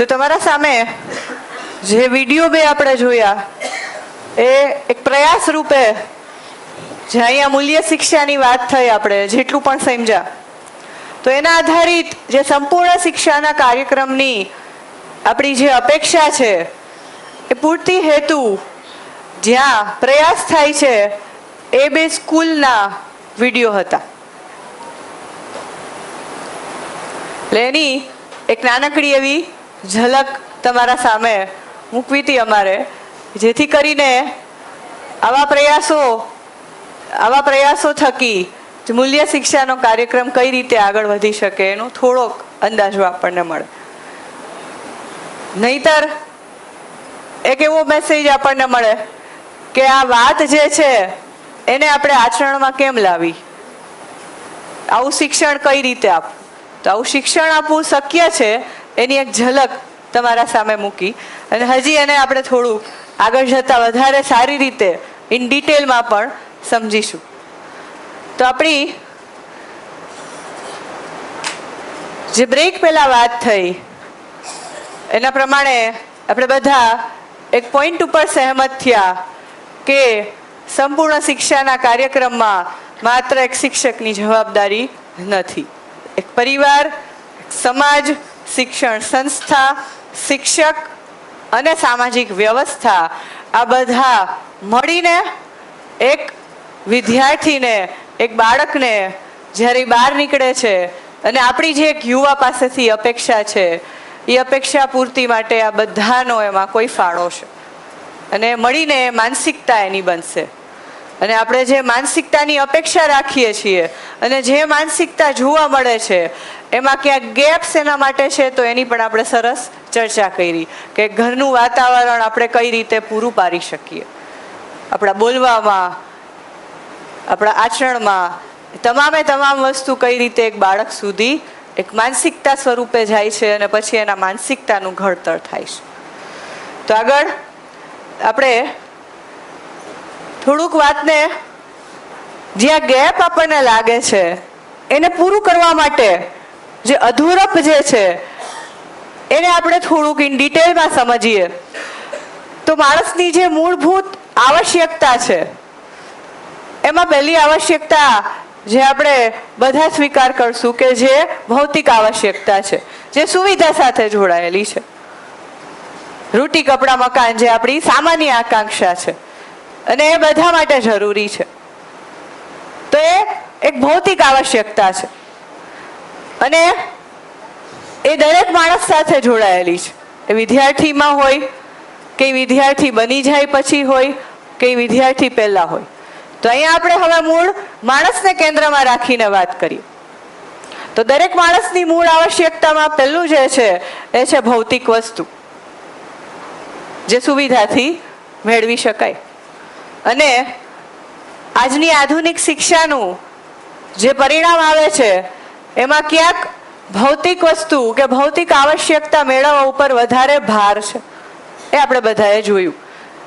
તો તમારા સામે જે વિડીયો બે આપણે જોયા એ એક પ્રયાસ રૂપે જે અહીંયા મૂલ્ય શિક્ષાની વાત થઈ, આપણે જેટલું પણ સમજ્યા, તો એના આધારિત જે સંપૂર્ણ શિક્ષાના કાર્યક્રમની આપણી જે અપેક્ષા છે એ પૂર્તિ હેતુ જ્યાં પ્રયાસ થાય છે એ બે સ્કૂલના વિડીયો હતા. એટલે એની એક નાનકડી એવી ઝલક તમારા સામે મૂકવી હતી અમારે, જેથી કરીને આવા પ્રયાસો થકી મૂલ્ય શિક્ષાનો કાર્યક્રમ કઈ રીતે આગળ વધી શકે એનો થોડોક અંદાજો આપણને મળે. નહીતર એક એવો મેસેજ આપણને મળે કે આ વાત જે છે એને આપણે આચરણમાં કેમ લાવી, આવું શિક્ષણ કઈ રીતે આપવું. તો આવું શિક્ષણ આપવું શક્ય છે એની એક ઝલક તમારા સામે મૂકી, અને હજી એને આપણે થોડુંક આગળ જતા વધારે સારી રીતે ઇન ડિટેલમાં પણ સમજીશું. તો આપણી જે બ્રેક પહેલા વાત થઈ એના પ્રમાણે આપણે બધા એક પોઈન્ટ ઉપર સહેમત થયા કે સંપૂર્ણ શિક્ષાના કાર્યક્રમમાં માત્ર એક શિક્ષકની જવાબદારી નથી. એક પરિવાર, સમાજ, શિક્ષણ સંસ્થા, શિક્ષક અને સામાજિક વ્યવસ્થા આ બધા મળીને એક વિદ્યાર્થીને, એક બાળકને જ્યારે બહાર નીકળે છે અને આપણી જે એક યુવા પાસેથી અપેક્ષા છે એ અપેક્ષા પૂર્તિ માટે આ બધાનો એમાં કોઈ ફાળો છે, અને મળીને માનસિકતા એની બનશે. અને આપણે જે માનસિકતાની અપેક્ષા રાખીએ છીએ અને જે માનસિકતા જોવા મળે છે એમાં ક્યાંક ગેપ્સ એના માટે છે, તો એની પણ આપણે સરસ ચર્ચા કરી કે ઘરનું વાતાવરણ આપણે કઈ રીતે પૂરું પાડી શકીએ, આપણા બોલવામાં, આપણા આચરણમાં, તમામ વસ્તુ કઈ રીતે એક બાળક સુધી એક માનસિકતા સ્વરૂપે જાય છે અને પછી એના માનસિકતાનું ઘડતર થાય છે. તો આગળ આપણે થોડુંક વાતને જ્યાં ગેપ આપણને લાગે છે એને પૂરું કરવા માટે જે અધૂરપ જે છે એને આપણે થોડુંક ઇન ડિટેલમાં સમજીએ તો માણસની જે મૂળભૂત આવશ્યકતા છે એમાં પહેલી આવશ્યકતા જે આપણે બધા સ્વીકાર કરશું કે જે ભૌતિક આવશ્યકતા છે, જે સુવિધા સાથે જોડાયેલી છે. રોટી, કપડાં, મકાન જે આપણી સામાન્ય આકાંક્ષા છે અને એ બધા માટે જરૂરી છે, તો એ એક ભૌતિક આવશ્યકતા છે અને એ દરેક માણસ સાથે જોડાયેલી છે. એ વિદ્યાર્થીમાં હોય કે વિદ્યાર્થી બની જાય પછી હોય કે વિદ્યાર્થી પહેલા હોય. તો અહીંયા આપણે હવે મૂળ માણસને કેન્દ્રમાં રાખીને વાત કરીએ. તો દરેક માણસની મૂળ આવશ્યકતામાં પહેલું જે છે એ છે ભૌતિક વસ્તુ, જે સુવિધાથી મેળવી શકાય. અને આજની આધુનિક શિક્ષાનું જે પરિણામ આવે છે એમાં ક્યાંક ભૌતિક વસ્તુ કે ભૌતિક આવશ્યકતા મેળવવા ઉપર વધારે ભાર છે, એ આપણે બધાએ જોયું.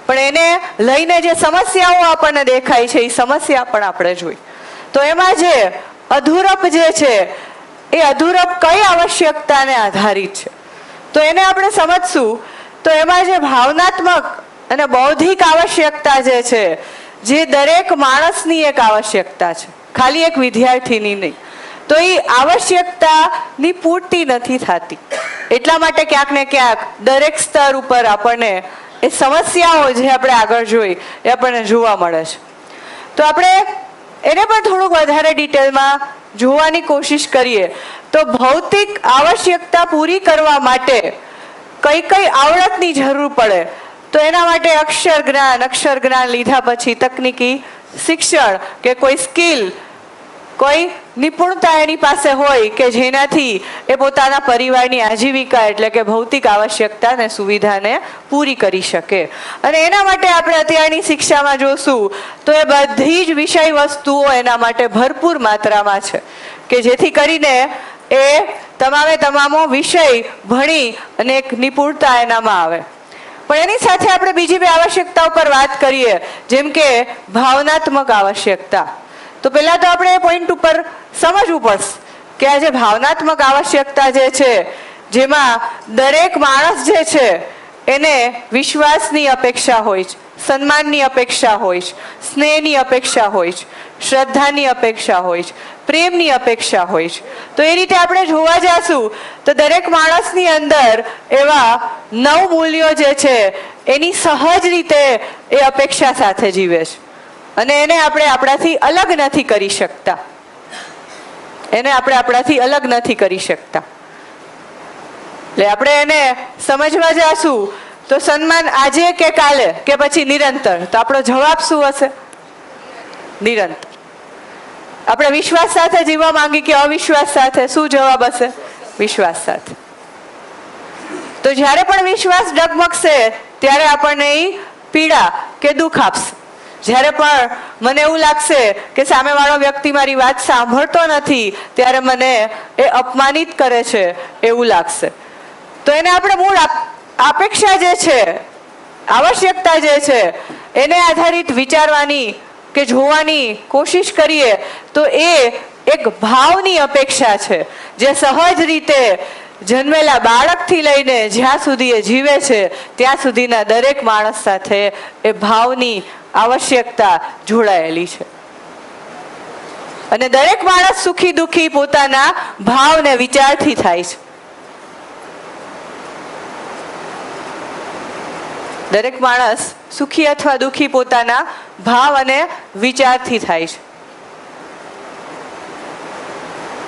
પણ એને લઈને જે સમસ્યાઓ આપણને દેખાય છે એ સમસ્યા પણ આપણે જોઈ. તો એમાં જે અધૂરપ જે છે એ અધૂરપ કઈ આવશ્યકતાને આધારિત છે, તો એને આપણે સમજશું. તો એમાં જે ભાવનાત્મક અને બૌદ્ધિક આવશ્યકતા જે છે, જે દરેક માણસની એક આવશ્યકતા છે, ખાલી એક વિદ્યાર્થીની નહીં, તો એ આવશ્યકતાની પૂર્તિ નથી થતી. એટલા માટે ક્યાંક ને ક્યાંક દરેક સ્તર ઉપર આપણને એ સમસ્યાઓ જે આપણે આગળ જોઈ એ આપણને જોવા મળે છે. તો આપણે એને પણ થોડુંક વધારે ડિટેલમાં જોવાની કોશિશ કરીએ. તો ભૌતિક આવશ્યકતા પૂરી કરવા માટે કઈ કઈ આવડતની જરૂર પડે, તો એના માટે અક્ષર જ્ઞાન લીધા પછી તકનીકી શિક્ષણ કે કોઈ સ્કિલ, કોઈ નિપુણતા એની પાસે હોય કે જેનાથી એ પોતાના પરિવારની આજીવિકા એટલે કે ભૌતિક આવશ્યકતા અને સુવિધાને પૂરી કરી શકે. અને એના માટે આપણે અત્યારની શિક્ષામાં જોશું તો એ બધી જ વિષય વસ્તુઓ એના માટે ભરપૂર માત્રામાં છે કે જેથી કરીને એ તમામો વિષય ભણી અને એક નિપુણતા એનામાં આવે. પણ એની સાથે આપણે બીજી બે આવશ્યકતા ઉપર વાત કરીએ, જેમ કે ભાવનાત્મક આવશ્યકતા. તો પહેલા તો આપણે એ પોઈન્ટ ઉપર સમજવું પડશે કે આ જે ભાવનાત્મક આવશ્યકતા જે છે, જેમાં દરેક માણસ જે છે એને વિશ્વાસની અપેક્ષા હોય છે, સન્માનની અપેક્ષા હોય છે, સ્નેહની અપેક્ષા હોય છે, શ્રદ્ધાની અપેક્ષા હોય છે, પ્રેમની અપેક્ષા હોય છે. તો એ રીતે આપણે જોવા જઈશું તો દરેક માણસની અંદર એવા 9 મૂલ્યો જે છે એની સહજ રીતે એ અપેક્ષા સાથે જીવે છે અને એને આપણે આપણાથી અલગ નથી કરી શકતા. એને આપણે આપણાથી અલગ નથી કરી શકતા. એટલે આપણે એને સમજવા જઈશું તો સન્માન આજે કે કાલે કે પછી નિરંતર, તો આપણો જવાબ શું હશે? નિરંતર. આપણે વિશ્વાસ સાથે જીવવા માંગી કે અવિશ્વાસ સાથે? શું જવાબ હશે? વિશ્વાસ સાથે. તો જ્યારે પણ વિશ્વાસ ડગમગશે ત્યારે આપણને એ પીડા કે દુઃખ આપશે. જ્યારે પણ મને એવું લાગશે કે સામેવાળો વ્યક્તિ મારી વાત સાંભળતો નથી ત્યારે મને એ અપમાનિત કરે છે એવું લાગશે. તો એને આપણે મૂળ અપેક્ષા જે છે, આવશ્યકતા જે છે એને આધારિત વિચારવાની કે જોવાની કોશિશ કરીએ તો એ એક ભાવની અપેક્ષા છે જે સહજ રીતે જન્મેલા બાળકથી લઈને જ્યાં સુધી એ જીવે છે ત્યાં સુધીના દરેક માણસ સાથે એ ભાવની આવશ્યકતા જોડાયેલી છે. અને દરેક માણસ સુખી દુઃખી પોતાના ભાવ ને વિચારથી થાય છે. દરેક માણસ સુખી અથવા દુઃખી પોતાના ભાવ અને વિચારથી થાય છે.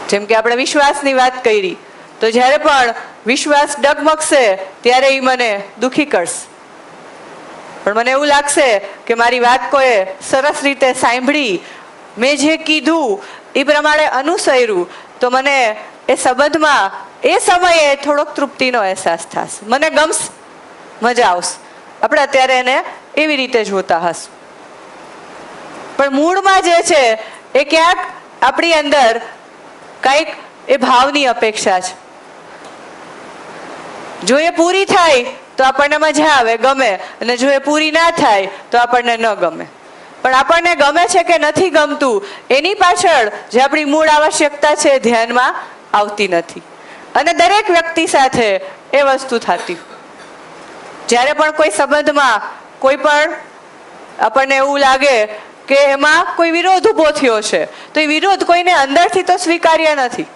જેમ કે આપણે વિશ્વાસની વાત કરી તો જ્યારે પણ વિશ્વાસ ડગમગશે ત્યારે એ મને દુઃખી કરશે. પણ મને એવું લાગશે કે મારી વાત કોઈએ સરસ રીતે સાંભળી, મેં જે કીધું એ પ્રમાણે અનુસર્યું તો મને એ સંબંધમાં એ સમયે થોડોક તૃપ્તિનો અહેસાસ થશે, મને ગમશે, મજા આવશે. આપણે અત્યારે એને એવી રીતે જોતા હશું. પણ મૂળમાં જે છે એ ક્યાંક આપણી અંદર કંઈક એ ભાવની અપેક્ષા છે. જો એ પૂરી થાય તો આપણને મજા આવે, ગમે, અને જો એ પૂરી ના થાય તો આપણને ન ગમે. પણ આપણને ગમે છે કે નથી ગમતું એની પાછળ જે આપણી મૂળ આવશ્યકતા છે ધ્યાનમાં આવતી નથી. અને દરેક વ્યક્તિ સાથે એ વસ્તુ થતી. જ્યારે પણ કોઈ સંબંધમાં કોઈ પણ આપણને એવું લાગે કે એમાં કોઈ વિરોધ ઊભો થયો છે તો એ વિરોધ કોઈને અંદરથી તો સ્વીકાર્ય નથી,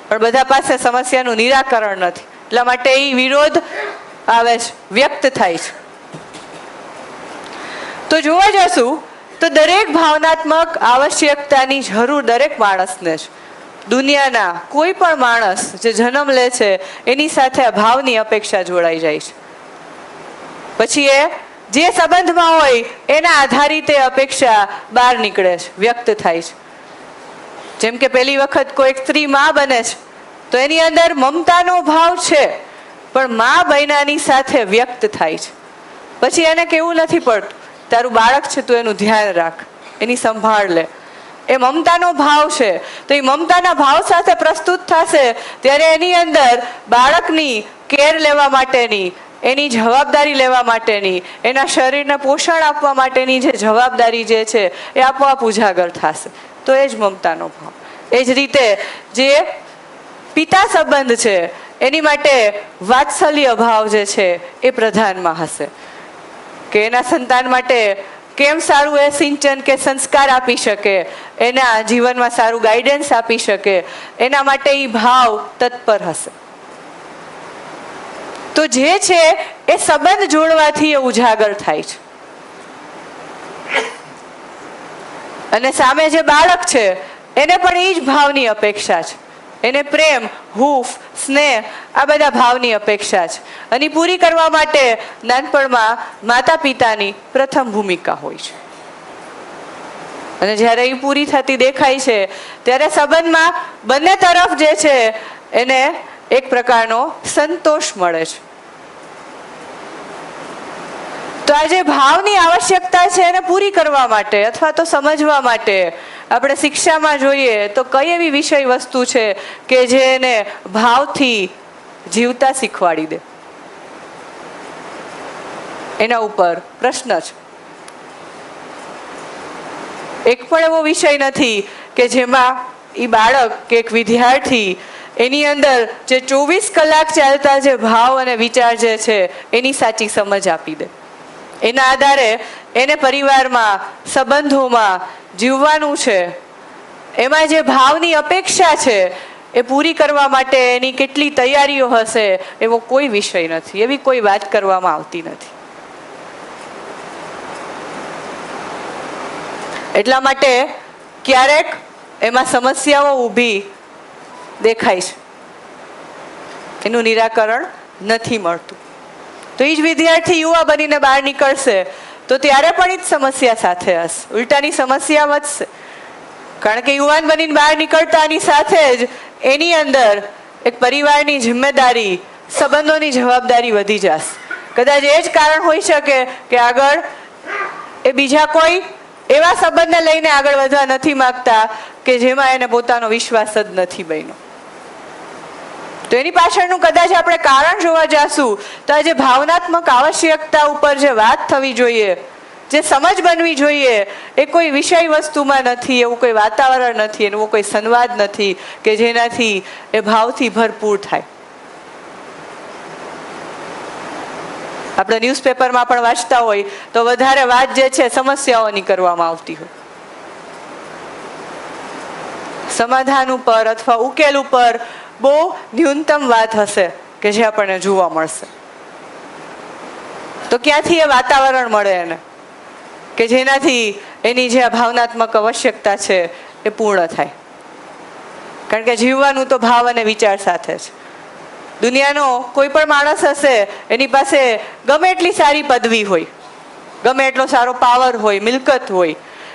પણ બધા પાસે સમસ્યાનું નિરાકરણ નથી, એટલા માટે એ વિરોધ આવે છે, વ્યક્ત થાય છે. તો જોવા જશું તો દરેક ભાવનાત્મક આવશ્યકતાની જરૂર દરેક માણસને છે. દુનિયાના કોઈ પણ માણસ જે જન્મ લે છે એની સાથે આ ભાવની અપેક્ષા જોડાઈ જાય છે. પછી એ જે સંબંધમાં હોય એના આધારિત એ અપેક્ષા બહાર નીકળે છે, વ્યક્ત થાય છે. જેમ કે પહેલી વખત કોઈ સ્ત્રી માં બને છે તો એની અંદર મમતાનો ભાવ છે, પણ માં બન્યાની સાથે વ્યક્ત થાય છે. પછી એને કેવું નથી પડતું તારું બાળક છે તું એનું ધ્યાન રાખ, એની સંભાળ લે. એ મમતાનો ભાવ છે. તો એ મમતાના ભાવ સાથે પ્રસ્તુત થશે ત્યારે એની અંદર બાળકની કેર લેવા માટેની, એની જવાબદારી લેવા માટેની, એના શરીરને પોષણ આપવા માટેની જે જવાબદારી જે છે એ આપોઆપ ઉજાગર થશે. તો એ જ મમતાનો ભાવ. એ જ રીતે જે પિતા સંબંધ છે એની માટે વાત્સલ્ય ભાવ જે છે એ પ્રધાનમાં હશે કે એના સંતાન માટે કેમ સારું એ સિંચન કે સંસ્કાર આપી શકે, એના જીવનમાં સારું ગાઈડન્સ આપી શકે, એના માટે એ ભાવ તત્પર હશે. તો જે છે એ સંબંધ જોડવાથી એ ઉજાગર થાય છે. અને સામે જે બાળક છે એને પણ એ જ ભાવની અપેક્ષા છે. એને પ્રેમ, હૂંફ, સ્નેહ આ બધા ભાવની અપેક્ષા છે. અને પૂરી કરવા માટે નાનપણમાં માતા પિતાની પ્રથમ ભૂમિકા હોય છે. અને જ્યારે એ પૂરી થતી દેખાય છે ત્યારે સંબંધમાં બંને તરફ જે છે એને એક પ્રકારનો સંતોષ મળે છે. તો આ જે ભાવની આવશ્યકતા છે એને પૂરી કરવા માટે અથવા તો સમજવા માટે આપણે શિક્ષામાં જોઈએ તો કઈ એવી વિષય વસ્તુ છે કે જે એને ભાવથી જીવતા શીખવાડી દે? એના ઉપર પ્રશ્ન છે. એક પણ એવો વિષય નથી કે જેમાં એ બાળક કે એક વિદ્યાર્થી એની અંદર જે 24 કલાક ચાલતા જે ભાવ અને વિચાર જે છે એની સાચી સમજ આપી દે. એના આધારે એને પરિવારમાં, સંબંધોમાં જીવવાનું છે, એમાં જે ભાવની અપેક્ષા છે એ પૂરી કરવા માટે એની કેટલી તૈયારીઓ હશે એવો કોઈ વિષય નથી, એવી કોઈ વાત કરવામાં આવતી નથી. એટલા માટે ક્યારેક એમાં સમસ્યાઓ ઊભી દેખાય છે, એનું નિરાકરણ નથી મળતું. તો એ જ વિદ્યાર્થી યુવા બનીને બહાર નીકળશે તો ત્યારે પણ એ જ સમસ્યા સાથે હશે, ઉલટાની સમસ્યા વધશે. કારણ કે યુવાન બનીને બહાર નીકળતાની સાથે જ એની અંદર એક પરિવારની જિમ્મેદારી, સંબંધોની જવાબદારી વધી જશે. કદાચ એ જ કારણ હોઈ શકે કે આગળ એ બીજા કોઈ એવા સંબંધને લઈને આગળ વધવા નથી માંગતા કે જેમાં એને પોતાનો વિશ્વાસ જ નથી બન્યો. તો એની પાછળનું કદાચ આપણે કારણ જોવા જાશું તો આજે ભાવનાત્મક આવશ્યકતા ઉપર જે વાત થવી જોઈએ, જે સમજ બનવી જોઈએ, એ કોઈ વિષય વસ્તુમાં નથી, એવું કોઈ વાતાવરણ નથી, એવો કોઈ સંવાદ નથી કે જેનાથી એ ભાવથી ભરપૂર થાય. આપણે ન્યૂઝપેપરમાં પણ વાંચતા હોય તો વધારે વાત જે છે સમસ્યાઓની કરવામાં આવતી હોય, સમાધાન ઉપર અથવા ઉકેલ ઉપર બહુ ન્યૂનતમ વાત હશે કે જે આપણને જોવા મળશે. તો ક્યાંથી એ વાતાવરણ મળે એને કે જેનાથી એની જે ભાવનાત્મક આવશ્યકતા છે એ પૂર્ણ થાય? કારણ કે જીવવાનું તો ભાવ અને વિચાર સાથે છે. દુનિયાનો કોઈ પણ માણસ હશે, એની પાસે ગમે એટલી સારી પદવી હોય, ગમે એટલો સારો પાવર હોય, મિલકત હોય,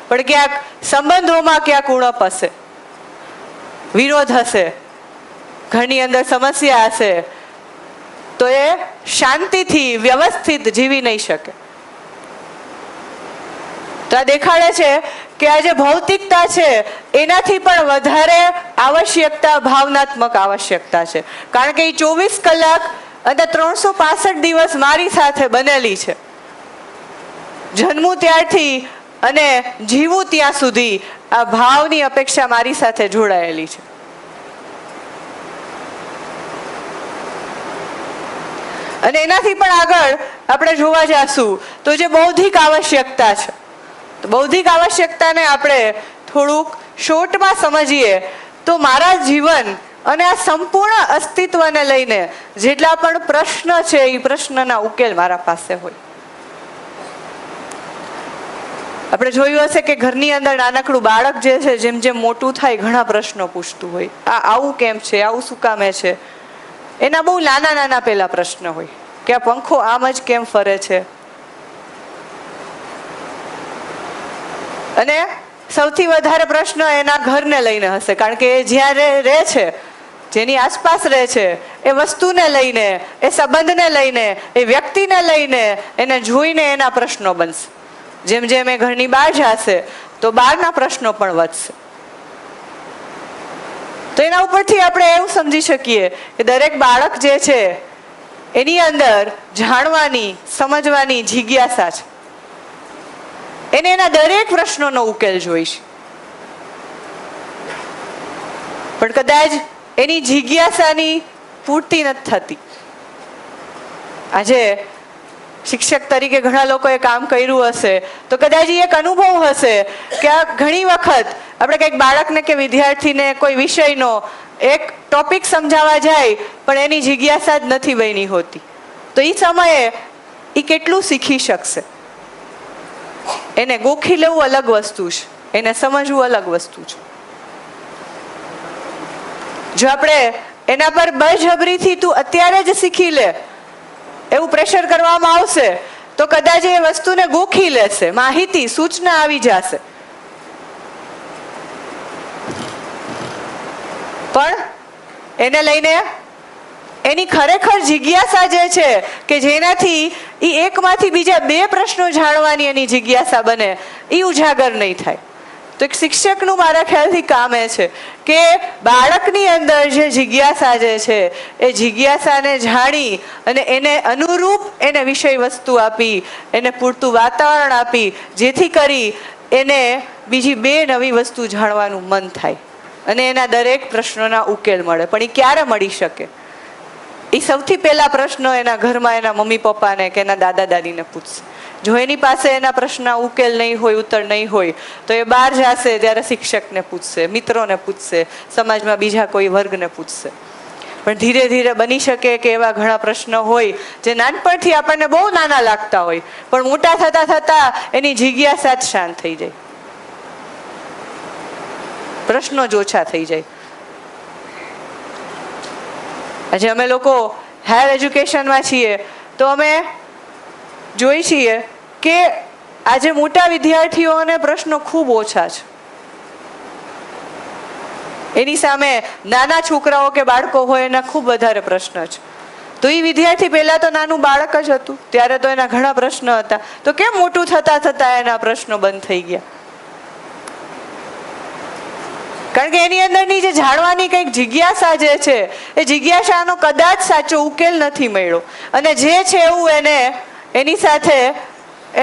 પણ ક્યાંક સંબંધોમાં ક્યાંક ઉણપ હશે, વિરોધ હશે, ઘરની અંદર સમસ્યા હશે, તો એ શાંતિથી વ્યવસ્થિત જીવી નહીં શકે. તો આ દેખાડે છે કે આ જે ભૌતિકતા છે એનાથી પણ વધારે આવશ્યકતા ભાવનાત્મક આવશ્યકતા છે. કારણ કે એ 24 કલાક અને 365 દિવસ મારી સાથે બનેલી છે. જન્મું ત્યારથી અને જીવું ત્યાં સુધી આ ભાવની અપેક્ષા મારી સાથે જોડાયેલી છે. અને એનાથી પણ આગળ આપણે જોવા જાશું તો જે બૌદ્ધિક આવશ્યકતા છે, બૌદ્ધિક આવશ્યકતાને આપણે થોડુંક શોર્ટમાં સમજીએ તો મારા જીવન અને આ સંપૂર્ણ અસ્તિત્વને લઈને જેટલા પણ પ્રશ્ન છે એ પ્રશ્નના ઉકેલ મારા પાસે હોય. આપણે જોયું હશે કે ઘરની અંદર નાનકડું બાળક જે છે જેમ જેમ મોટું થાય ઘણા પ્રશ્નો પૂછતું હોય. આ આવું કેમ છે, આવું શું કામે છે? એના બહુ નાના નાના પેલા પ્રશ્ન હોય કે આ પંખો આમ જ કેમ ફરે છે? અને સૌથી વધારે પ્રશ્ન એના ઘરને લઈને હશે, કારણ કે એ જ્યાં રહે છે, જેની આસપાસ રહે છે, એ વસ્તુને લઈને, એ સંબંધને લઈને, એ વ્યક્તિને લઈને એને જોઈને એના પ્રશ્નો બનશે. જેમ જેમ એ ઘરની બહાર જશે તો બહારના પ્રશ્નો પણ વધશે. તો એના ઉપરથી આપણે એવું સમજી શકીએ કે દરેક બાળક જે છે એની અંદર જાણવાની, સમજવાની જિજ્ઞાસા છે. એને એના દરેક પ્રશ્નોનો ઉકેલ જોઈશે, પણ કદાચ એની જિજ્ઞાસાની પૂર્તિ નથી થતી. આજે શિક્ષક તરીકે ઘણા લોકોએ કામ કર્યું હશે તો કદાચ એ એક અનુભવ હશે કે આ ઘણી વખત આપણે કંઈક બાળકને કે વિદ્યાર્થીને કોઈ વિષયનો એક ટોપિક સમજાવવા જાય પણ એની જિજ્ઞાસા જ નથી બની હોતી, તો એ સમયે એ કેટલું શીખી શકશે? એને ગોખી લેવું અલગ વસ્તુ છે, એને સમજવું અલગ વસ્તુ છે. જો આપણે એના પર બળજબરીથી તું અત્યારે જ શીખી લે એવું પ્રેશર કરવામાં આવશે તો કદાચ એ વસ્તુને ગોખી લેશે, માહિતી, સૂચના આવી જશે, પણ એને લઈને એની ખરેખર જિજ્ઞાસા જે છે કે જેનાથી એ એકમાંથી બીજા બે પ્રશ્નો જાણવાની એની જિજ્ઞાસા બને, એ ઉજાગર નહીં થાય. તો એક શિક્ષકનું મારા ખ્યાલથી કામ એ છે કે બાળકની અંદર જે જિજ્ઞાસા જે છે એ જિજ્ઞાસાને જાણી અને એને અનુરૂપ એને વિષય વસ્તુ આપી, એને પૂરતું વાતાવરણ આપી, જેથી કરી એને બીજી બે નવી વસ્તુ જાણવાનું મન થાય. અને એના દરેક પ્રશ્નોના ઉકેલ મળે. પણ એ ક્યારે મળી શકે? એ સૌથી પહેલા પ્રશ્ન એના ઘરમાં એના મમ્મી પપ્પાને કે એના દાદા દાદીને પૂછશે. જો એની પાસે એના પ્રશ્નના ઉકેલ નહીં હોય, ઉત્તર નહીં હોય, તો એ બહાર જશે ત્યારે શિક્ષકને પૂછશે, મિત્રોને પૂછશે, સમાજમાં બીજા કોઈ વર્ગને પૂછશે. પણ ધીરે ધીરે બની શકે કે એવા ઘણા પ્રશ્નો હોય જે નાનપણથી આપણને બહુ નાના લાગતા હોય, પણ મોટા થતા થતા એની જિજ્ઞાસા જ શાંત થઈ જાય, પ્રશ્નો જ ઓછા થઈ જાય. આજે અમે લોકો હાયર એજ્યુકેશનમાં છીએ તો અમે જોઈ છીએ કે આજે મોટા વિદ્યાર્થીઓને પ્રશ્નો ખૂબ ઓછા છે. એની સામે નાના છોકરાઓ કે બાળકો હોય એના ખૂબ વધારે પ્રશ્ન છે. તો એ વિદ્યાર્થી પહેલા તો નાનું બાળક જ હતું, ત્યારે તો એના ઘણા પ્રશ્ન હતા. તો કેમ મોટું થતા થતા એના પ્રશ્નો બંધ થઈ ગયા? કારણ કે એની અંદરની જે જાણવાની કંઈક જિજ્ઞાસા જે છે, એ જિજ્ઞાસાનો કદાચ સાચો ઉકેલ નથી મળ્યો, અને જે છે એવું એને એની સાથે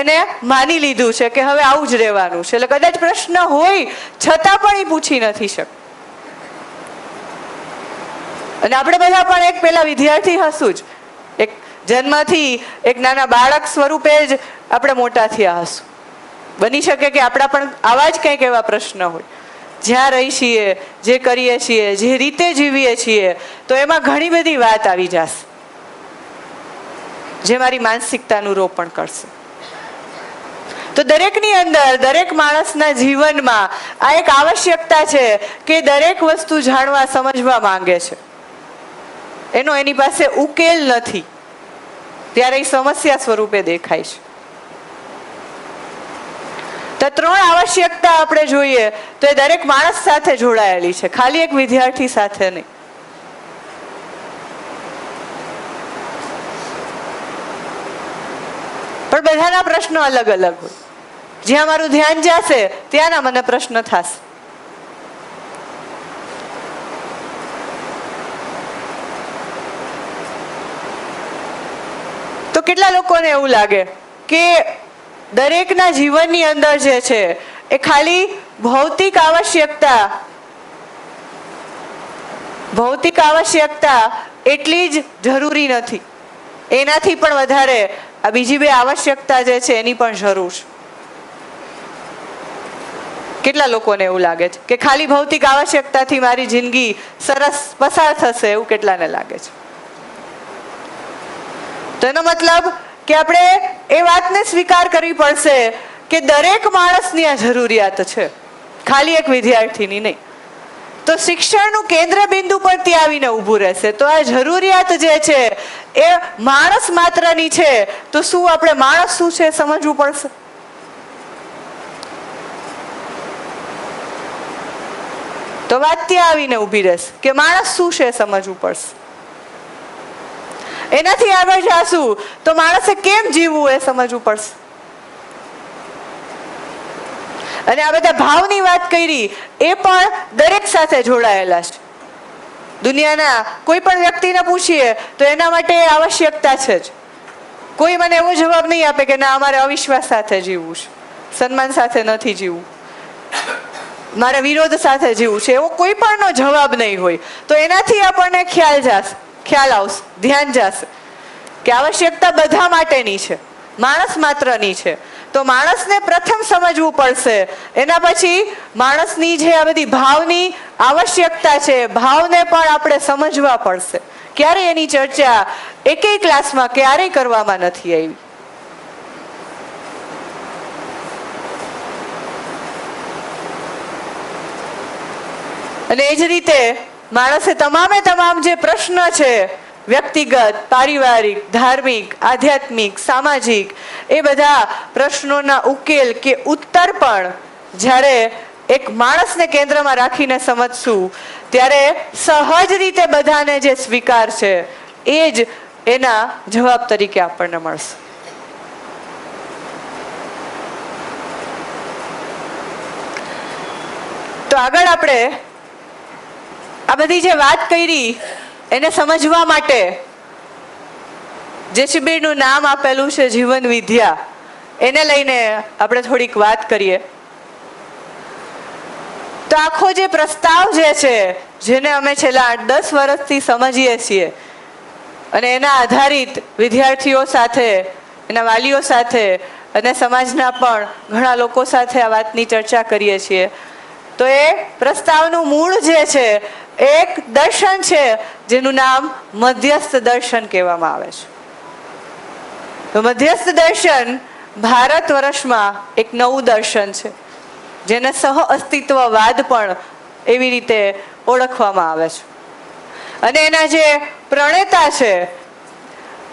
એને માની લીધું છે કે હવે આવું જ રહેવાનું છે. એટલે કદાચ પ્રશ્ન હોય છતાં પણ એ પૂછી નથી શકતો. અને આપણે બધા પણ એક પેલા વિદ્યાર્થી હશું જ, એક જન્મથી એક નાના બાળક સ્વરૂપે જ આપણે મોટા થયા હશું. બની શકે કે આપણા પણ આવા જ કંઈક એવા પ્રશ્ન હોય. જ્યાં રહી છીએ, જે કરીએ છીએ, જે રીતે જીવીએ છીએ, તો એમાં ઘણી બધી વાત આવી જશે જે મારી માનસિકતાનું રોપણ કરશે. તો દરેકની અંદર, દરેક માણસના જીવનમાં આ એક આવશ્યકતા છે કે દરેક વસ્તુ જાણવા સમજવા માંગે છે. એનો એની પાસે ઉકેલ નથી, ત્યારે એ સમસ્યા સ્વરૂપે દેખાય છે. તો 3 આવશ્યકતા આપણે જોઈએ તો એ દરેક માણસ સાથે જોડાયેલી છે, ખાલી એક વિદ્યાર્થી સાથે નહીં. પણ બધાના પ્રશ્નો અલગ અલગ હોય. જ્યાં મારું ધ્યાન જશે ત્યાંના મને પ્રશ્ન થશે. તો કેટલા લોકોને એવું લાગે કે દરેકના જીવનની અંદર જે છે એ ખાલી ભૌતિક આવશ્યકતા એટલી જ જરૂરી નથી, એનાથી પણ વધારે આ બીજી 2 આવશ્યકતા જે છે એની પણ જરૂર છે. કેટલા લોકોને એવું લાગે છે કે ખાલી ભૌતિક આવશ્યકતાથી મારી જિંદગી સરસ પસાર થશે, એવું કેટલાને લાગે છે? તો એનો મતલબ કે આપણે એ વાતને સ્વીકાર કરવી પડશે કે દરેક માણસની આ જરૂરિયાત છે, ખાલી એક વિદ્યાર્થીની નહીં. તો શિક્ષણનું કેન્દ્ર બિંદુ પણ ત્યાં આવીને ઊભું રહેશે. તો આ જરૂરિયાત જે છે એ માણસ માત્રની છે, તો શું આપણે માણસ શું છે સમજવું પડશે. તો વાત ત્યાં આવીને ઊભી રહેશે કે માણસ શું છે સમજવું પડશે. એનાથી આગળ જાશું તો માણસે કેમ જીવવું એ સમજવું પડશે. અને આ બધા ભાવની વાત કરી એ પણ દરેક સાથે જોડાયેલા છે. દુનિયાના કોઈ પણ વ્યક્તિને પૂછીએ તો એના માટે આવશ્યકતા છે જ. કોઈ મને એવો જવાબ નહીં આપે કે ના અમારે અવિશ્વાસ સાથે જીવવું છે, સન્માન સાથે નથી જીવવું, મારે વિરોધ સાથે જીવવું છે, એવો કોઈ પણનો જવાબ નહીં હોય. તો એનાથી આપણને ખ્યાલ આવશે, ધ્યાન જશે કે આવશ્યકતા બધા માટેની છે, માણસ માત્રની છે. તો માણસને પ્રથમ સમજવું પડશે, એના પછી માણસની જે આ બધી ભાવની આવશ્યકતા છે, ભાવને પણ આપણે સમજવા પડશે. ક્યારે એની ચર્ચા એકેય ક્લાસમાં ક્યારેય કરવામાં નથી આવી. અને એ જ રીતે માણસે તમામ જે પ્રશ્ન છે, વ્યક્તિગત, પારિવારિક, ધાર્મિક, આધ્યાત્મિક, સામાજિક, એ બધા પ્રશ્નોના ઉકેલ કે ઉત્તર પણ જ્યારે એક માણસને કેન્દ્રમાં રાખીને સમજશું ત્યારે સહજ રીતે બધાને જે સ્વીકાર છે એ જ એના જવાબ તરીકે આપણને મળશે. તો આગળ આપણે આ બધી જે વાત કરી એને સમજવા માટે જે શિબિરનું નામ આપેલું છે જીવન વિદ્યા, એને લઈને આપણે થોડીક વાત કરીએ. તો આખો જે પ્રસ્તાવ જે છે, જેને અમે છેલ્લા 8-10 વર્ષથી સમજીએ છીએ અને એના આધારિત વિદ્યાર્થીઓ સાથે, એના વાલીઓ સાથે અને સમાજના પણ ઘણા લોકો સાથે આ વાતની ચર્ચા કરીએ છીએ, તો એ પ્રસ્તાવનું મૂળ જે છે એક દર્શન છે જેનું નામ મધ્યસ્થ દર્શન કહેવામાં આવે છે. તો મધ્યસ્થ દર્શન ભારત વર્ષમાં એક નવું દર્શન છે, જેને સહ અસ્તિત્વવાદ પણ એવી રીતે ઓળખવામાં આવે છે. અને એના જે પ્રણેતા છે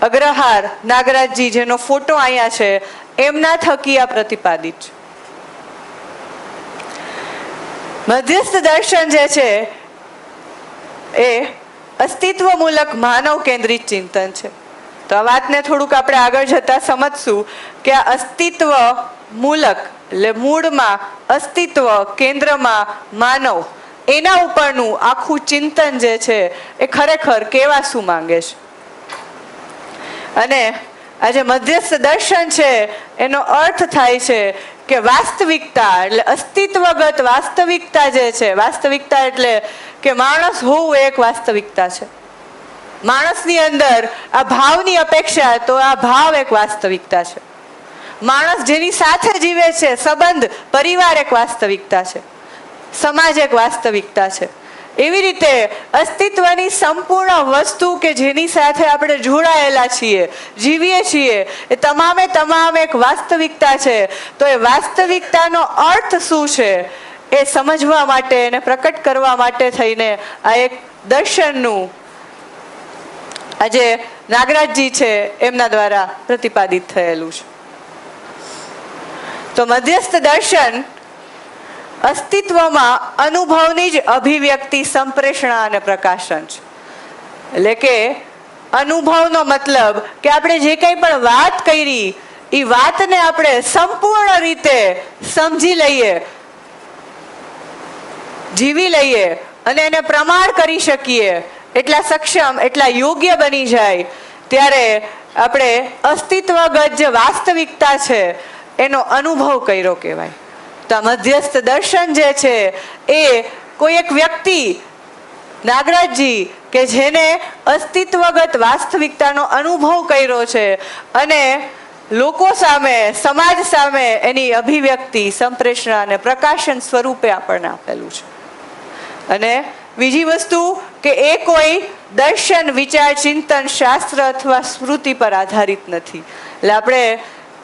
અગ્રહાર નાગરાજજી, જેનો ફોટો અહીંયા છે, એમના થકી આ પ્રતિપાદિત છે. મધ્યસ્થ દર્શન જે છે એ અસ્તિત્વમૂલક માનવ કેન્દ્રિત ચિંતન છે. તો આ વાતને થોડુંક આપણે આગળ જતા સમજશું કે આ અસ્તિત્વ મૂલક એટલે મૂળમાં અસ્તિત્વ, કેન્દ્રમાં માનવ, એના ઉપરનું આખું ચિંતન જે છે એ ખરેખર કેવા શું માંગે છે. અને આ જે મધ્યસ્થ દર્શન છે એનો અર્થ થાય છે કે વાસ્તવિકતા એટલે અસ્તિત્વગત વાસ્તવિકતા જે છે, વાસ્તવિકતા એટલે કે માણસ હોવું એક વાસ્તવિકતા છે. માણસની અંદર આ ભાવની અપેક્ષા, તો આ ભાવ એક વાસ્તવિકતા છે. માણસ જેની સાથે જીવે છે, સંબંધ, પરિવાર એક વાસ્તવિકતા છે, સમાજ એક વાસ્તવિકતા છે. એવી રીતે અસ્તિત્વની સંપૂર્ણ વસ્તુ કે જેની સાથે આપણે જોડાયેલા છીએ, જીવીએ છીએ, એ તમામે તમામ એક વાસ્તવિકતા છે. તો એ વાસ્તવિકતાનો અર્થ શું છે એ સમજવા માટે અને પ્રકટ કરવા માટે થઈને આ એક દર્શનનું આજે નાગરાજજી છે એમના દ્વારા પ્રતિપાદિત થયેલું છે. તો મધ્યસ્થ દર્શન અસ્તિત્વમાં અનુભવની જ અભિવ્યક્તિ, સંપ્રેષણા અને પ્રકાશન છે. એટલે કે અનુભવનો મતલબ કે આપણે જે કંઈ પણ વાત કરી એ વાતને આપણે સંપૂર્ણ રીતે સમજી લઈએ, જીવી લઈએ અને એને પ્રમાણ કરી શકીએ, એટલા સક્ષમ, એટલા યોગ્ય બની જાય ત્યારે આપણે અસ્તિત્વગત જે વાસ્તવિકતા છે એનો અનુભવ કર્યો કહેવાય. તો મધ્યસ્થ દર્શન જે છે એ કોઈ એક વ્યક્તિ, નાગરાજજી, કે જેને અસ્તિત્વગત વાસ્તવિકતાનો અનુભવ કર્યો છે અને લોકો સામે, સમાજ સામે એની અભિવ્યક્તિ, સંપ્રેષણા અને પ્રકાશન સ્વરૂપે આપણને આપેલું છે. અને બીજી વસ્તુ કે એ કોઈ દર્શન, વિચાર, ચિંતન, શાસ્ત્ર અથવા સ્મૃતિ પર આધારિત નથી. એટલે આપણે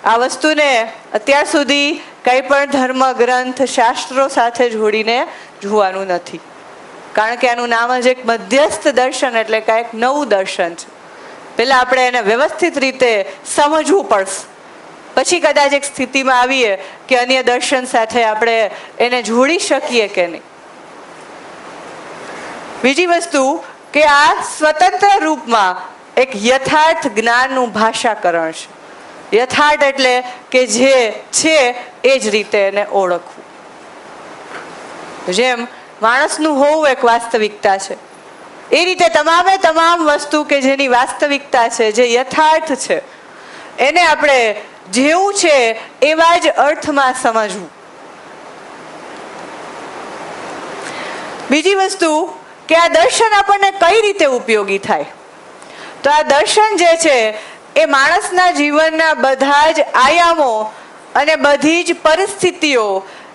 આ વસ્તુને અત્યાર સુધી કંઈ પણ ધર્મ ગ્રંથ, શાસ્ત્રો સાથે જોડીને જોવાનું નથી, કારણ કે આનું નામ જ એક મધ્યસ્થ દર્શન એટલે કાંઈક નવું દર્શન છે. પહેલાં આપણે એને વ્યવસ્થિત રીતે સમજવું પડશે, પછી કદાચ એક સ્થિતિમાં આવીએ કે અન્ય દર્શન સાથે આપણે એને જોડી શકીએ કે નહીં. બીજી વસ્તુ કે આ સ્વતંત્ર રૂપમાં એક યથાર્થ જ્ઞાનનું ભાષાકરણ છે. યથાર્થ એટલે કે જે છે એ જ રીતે એને ઓળખવું. જેમ માણસનું હોવું એક વાસ્તવિકતા છે, એ રીતે તમામે તમામ વસ્તુ કે જેની વાસ્તવિકતા છે, જે યથાર્થ છે, એને આપણે જેવું છે એવા જ અર્થમાં સમજવું. બીજી વસ્તુ કે આ દર્શન આપણને કઈ રીતે ઉપયોગી થાય. તો આ દર્શન જે છે એ માણસના જીવનના બધા જ આયામો અને બધી જ પરિસ્થિતિઓ,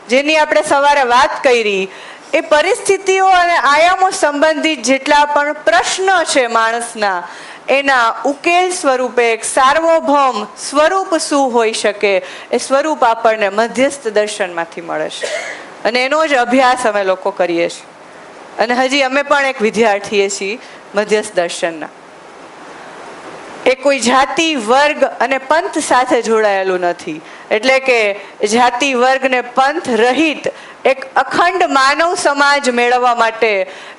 જેની આપણે સવારે વાત કરી, એ પરિસ્થિતિઓ અને આયામો સંબંધિત જેટલા પણ પ્રશ્નો છે માણસના, એના ઉકેલ સ્વરૂપે એક સાર્વભૌમ સ્વરૂપ શું હોઈ શકે એ સ્વરૂપ આપણને મધ્યસ્થ દર્શનમાંથી મળે છે. અને એનો જ અભ્યાસ અમે લોકો કરીએ છીએ. અને હજી અમે પણ એક વિદ્યાર્થીએ છીએ મધ્યસ્થ દર્શનના. એ કોઈ જાતિ, વર્ગ અને પંથ સાથે જોડાયેલું નથી. એટલે કે જાતિ, વર્ગ ને પંથ રહિત એક અખંડ માનવ સમાજ મેળવવા માટે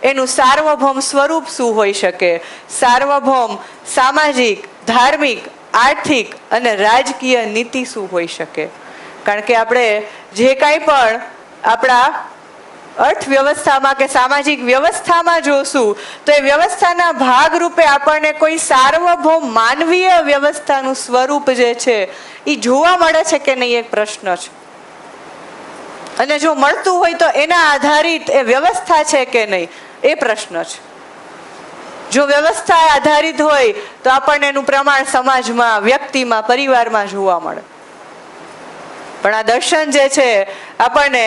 એનું સાર્વભૌમ સ્વરૂપ શું હોઈ શકે, સાર્વભૌમ સામાજિક, ધાર્મિક, આર્થિક અને રાજકીય નીતિ શું હોઈ શકે. કારણ કે આપણે જે કાંઈ પણ આપણા અર્થવ્યવસ્થામાં કે સામાજિક વ્યવસ્થામાં જોશું તો એ વ્યવસ્થાના ભાગરૂપે આપણને કોઈ સાર્વભૌમ માનવીય વ્યવસ્થાનું સ્વરૂપ જે છે એ જોવા મળે છે કે નહીં, એક પ્રશ્ન છે. અને જો મળતું હોય તો એના આધારિત એ વ્યવસ્થા છે કે નહીં એ પ્રશ્ન છે. જો વ્યવસ્થા આધારિત હોય તો આપણને એનું પ્રમાણ સમાજમાં, વ્યક્તિમાં, પરિવારમાં જોવા મળે. પણ આ દર્શન જે છે આપણને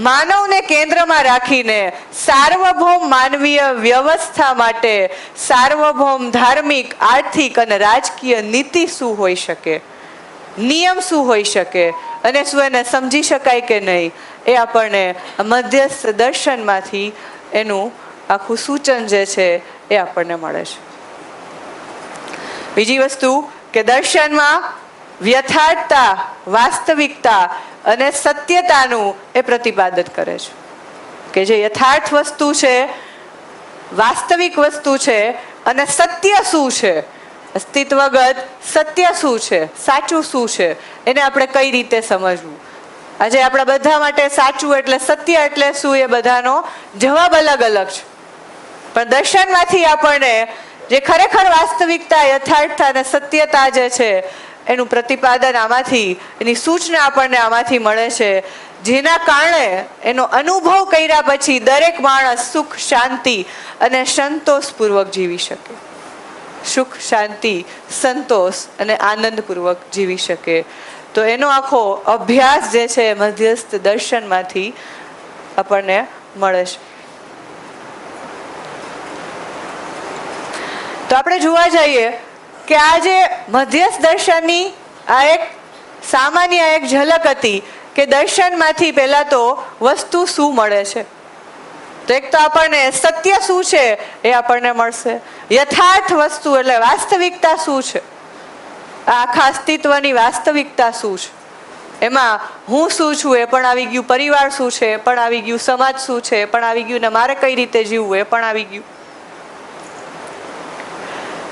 માનવને કેન્દ્રમાં રાખીને સાર્વભૌમ માનવીય વ્યવસ્થા માટે સાર્વભૌમ ધાર્મિક, આર્થિક અને રાજકીય નીતિ શું હોઈ શકે, નિયમ શું હોઈ શકે અને શું એને સમજી શકાય કે નહીં એ આપણને મધ્યસ્થ દર્શનમાંથી એનું આખું સૂચન જે છે એ આપણને મળે છે. બીજી વસ્તુ કે દર્શનમાં યથાર્થતા, વાસ્તવિકતા અને સત્યતાનું એ પ્રતિપાદન કરે છે કે જે યથાર્થ વસ્તુ છે, વાસ્તવિક વસ્તુ છે અને સત્ય શું છે, અસ્તિત્વગત સત્ય શું છે, સાચું શું છે, એને આપણે કઈ રીતે સમજવું. આજે આપણા બધા માટે સાચું એટલે સત્ય એટલે શું એ બધાનો જવાબ અલગ અલગ છે. પણ દર્શનમાંથી આપણને જે ખરેખર વાસ્તવિકતા, યથાર્થતા અને સત્યતા જે છે એનું પ્રતિપાદન આમાંથી, એની સૂચના આપણને આમાંથી મળે છે, જેના કારણે એનો અનુભવ કર્યા પછી દરેક માણસ સુખ, શાંતિ અને સંતોષપૂર્વક જીવી શકે. સુખ, શાંતિ, સંતોષ અને આનંદપૂર્વક જીવી શકે. તો એનો આખો અભ્યાસ જે છે મધ્યસ્થ દર્શનમાંથી આપણને મળે છે. તો આપણે જોવા જઈએ કે આ જે મધ્યસ્થ દર્શનની આ એક સામાન્ય એક ઝલક હતી કે દર્શનમાંથી પહેલા તો વસ્તુ શું મળે છે. તો એક તો આપણને સત્ય શું છે એ આપણને મળશે, યથાર્થ વસ્તુ એટલે વાસ્તવિકતા શું છે, આખા અસ્તિત્વની વાસ્તવિકતા શું છે, એમાં હું શું છું એ પણ આવી ગયું, પરિવાર શું છે એ પણ આવી ગયું, સમાજ શું છે એ પણ આવી ગયું, ને મારે કઈ રીતે જીવવું એ પણ આવી ગયું.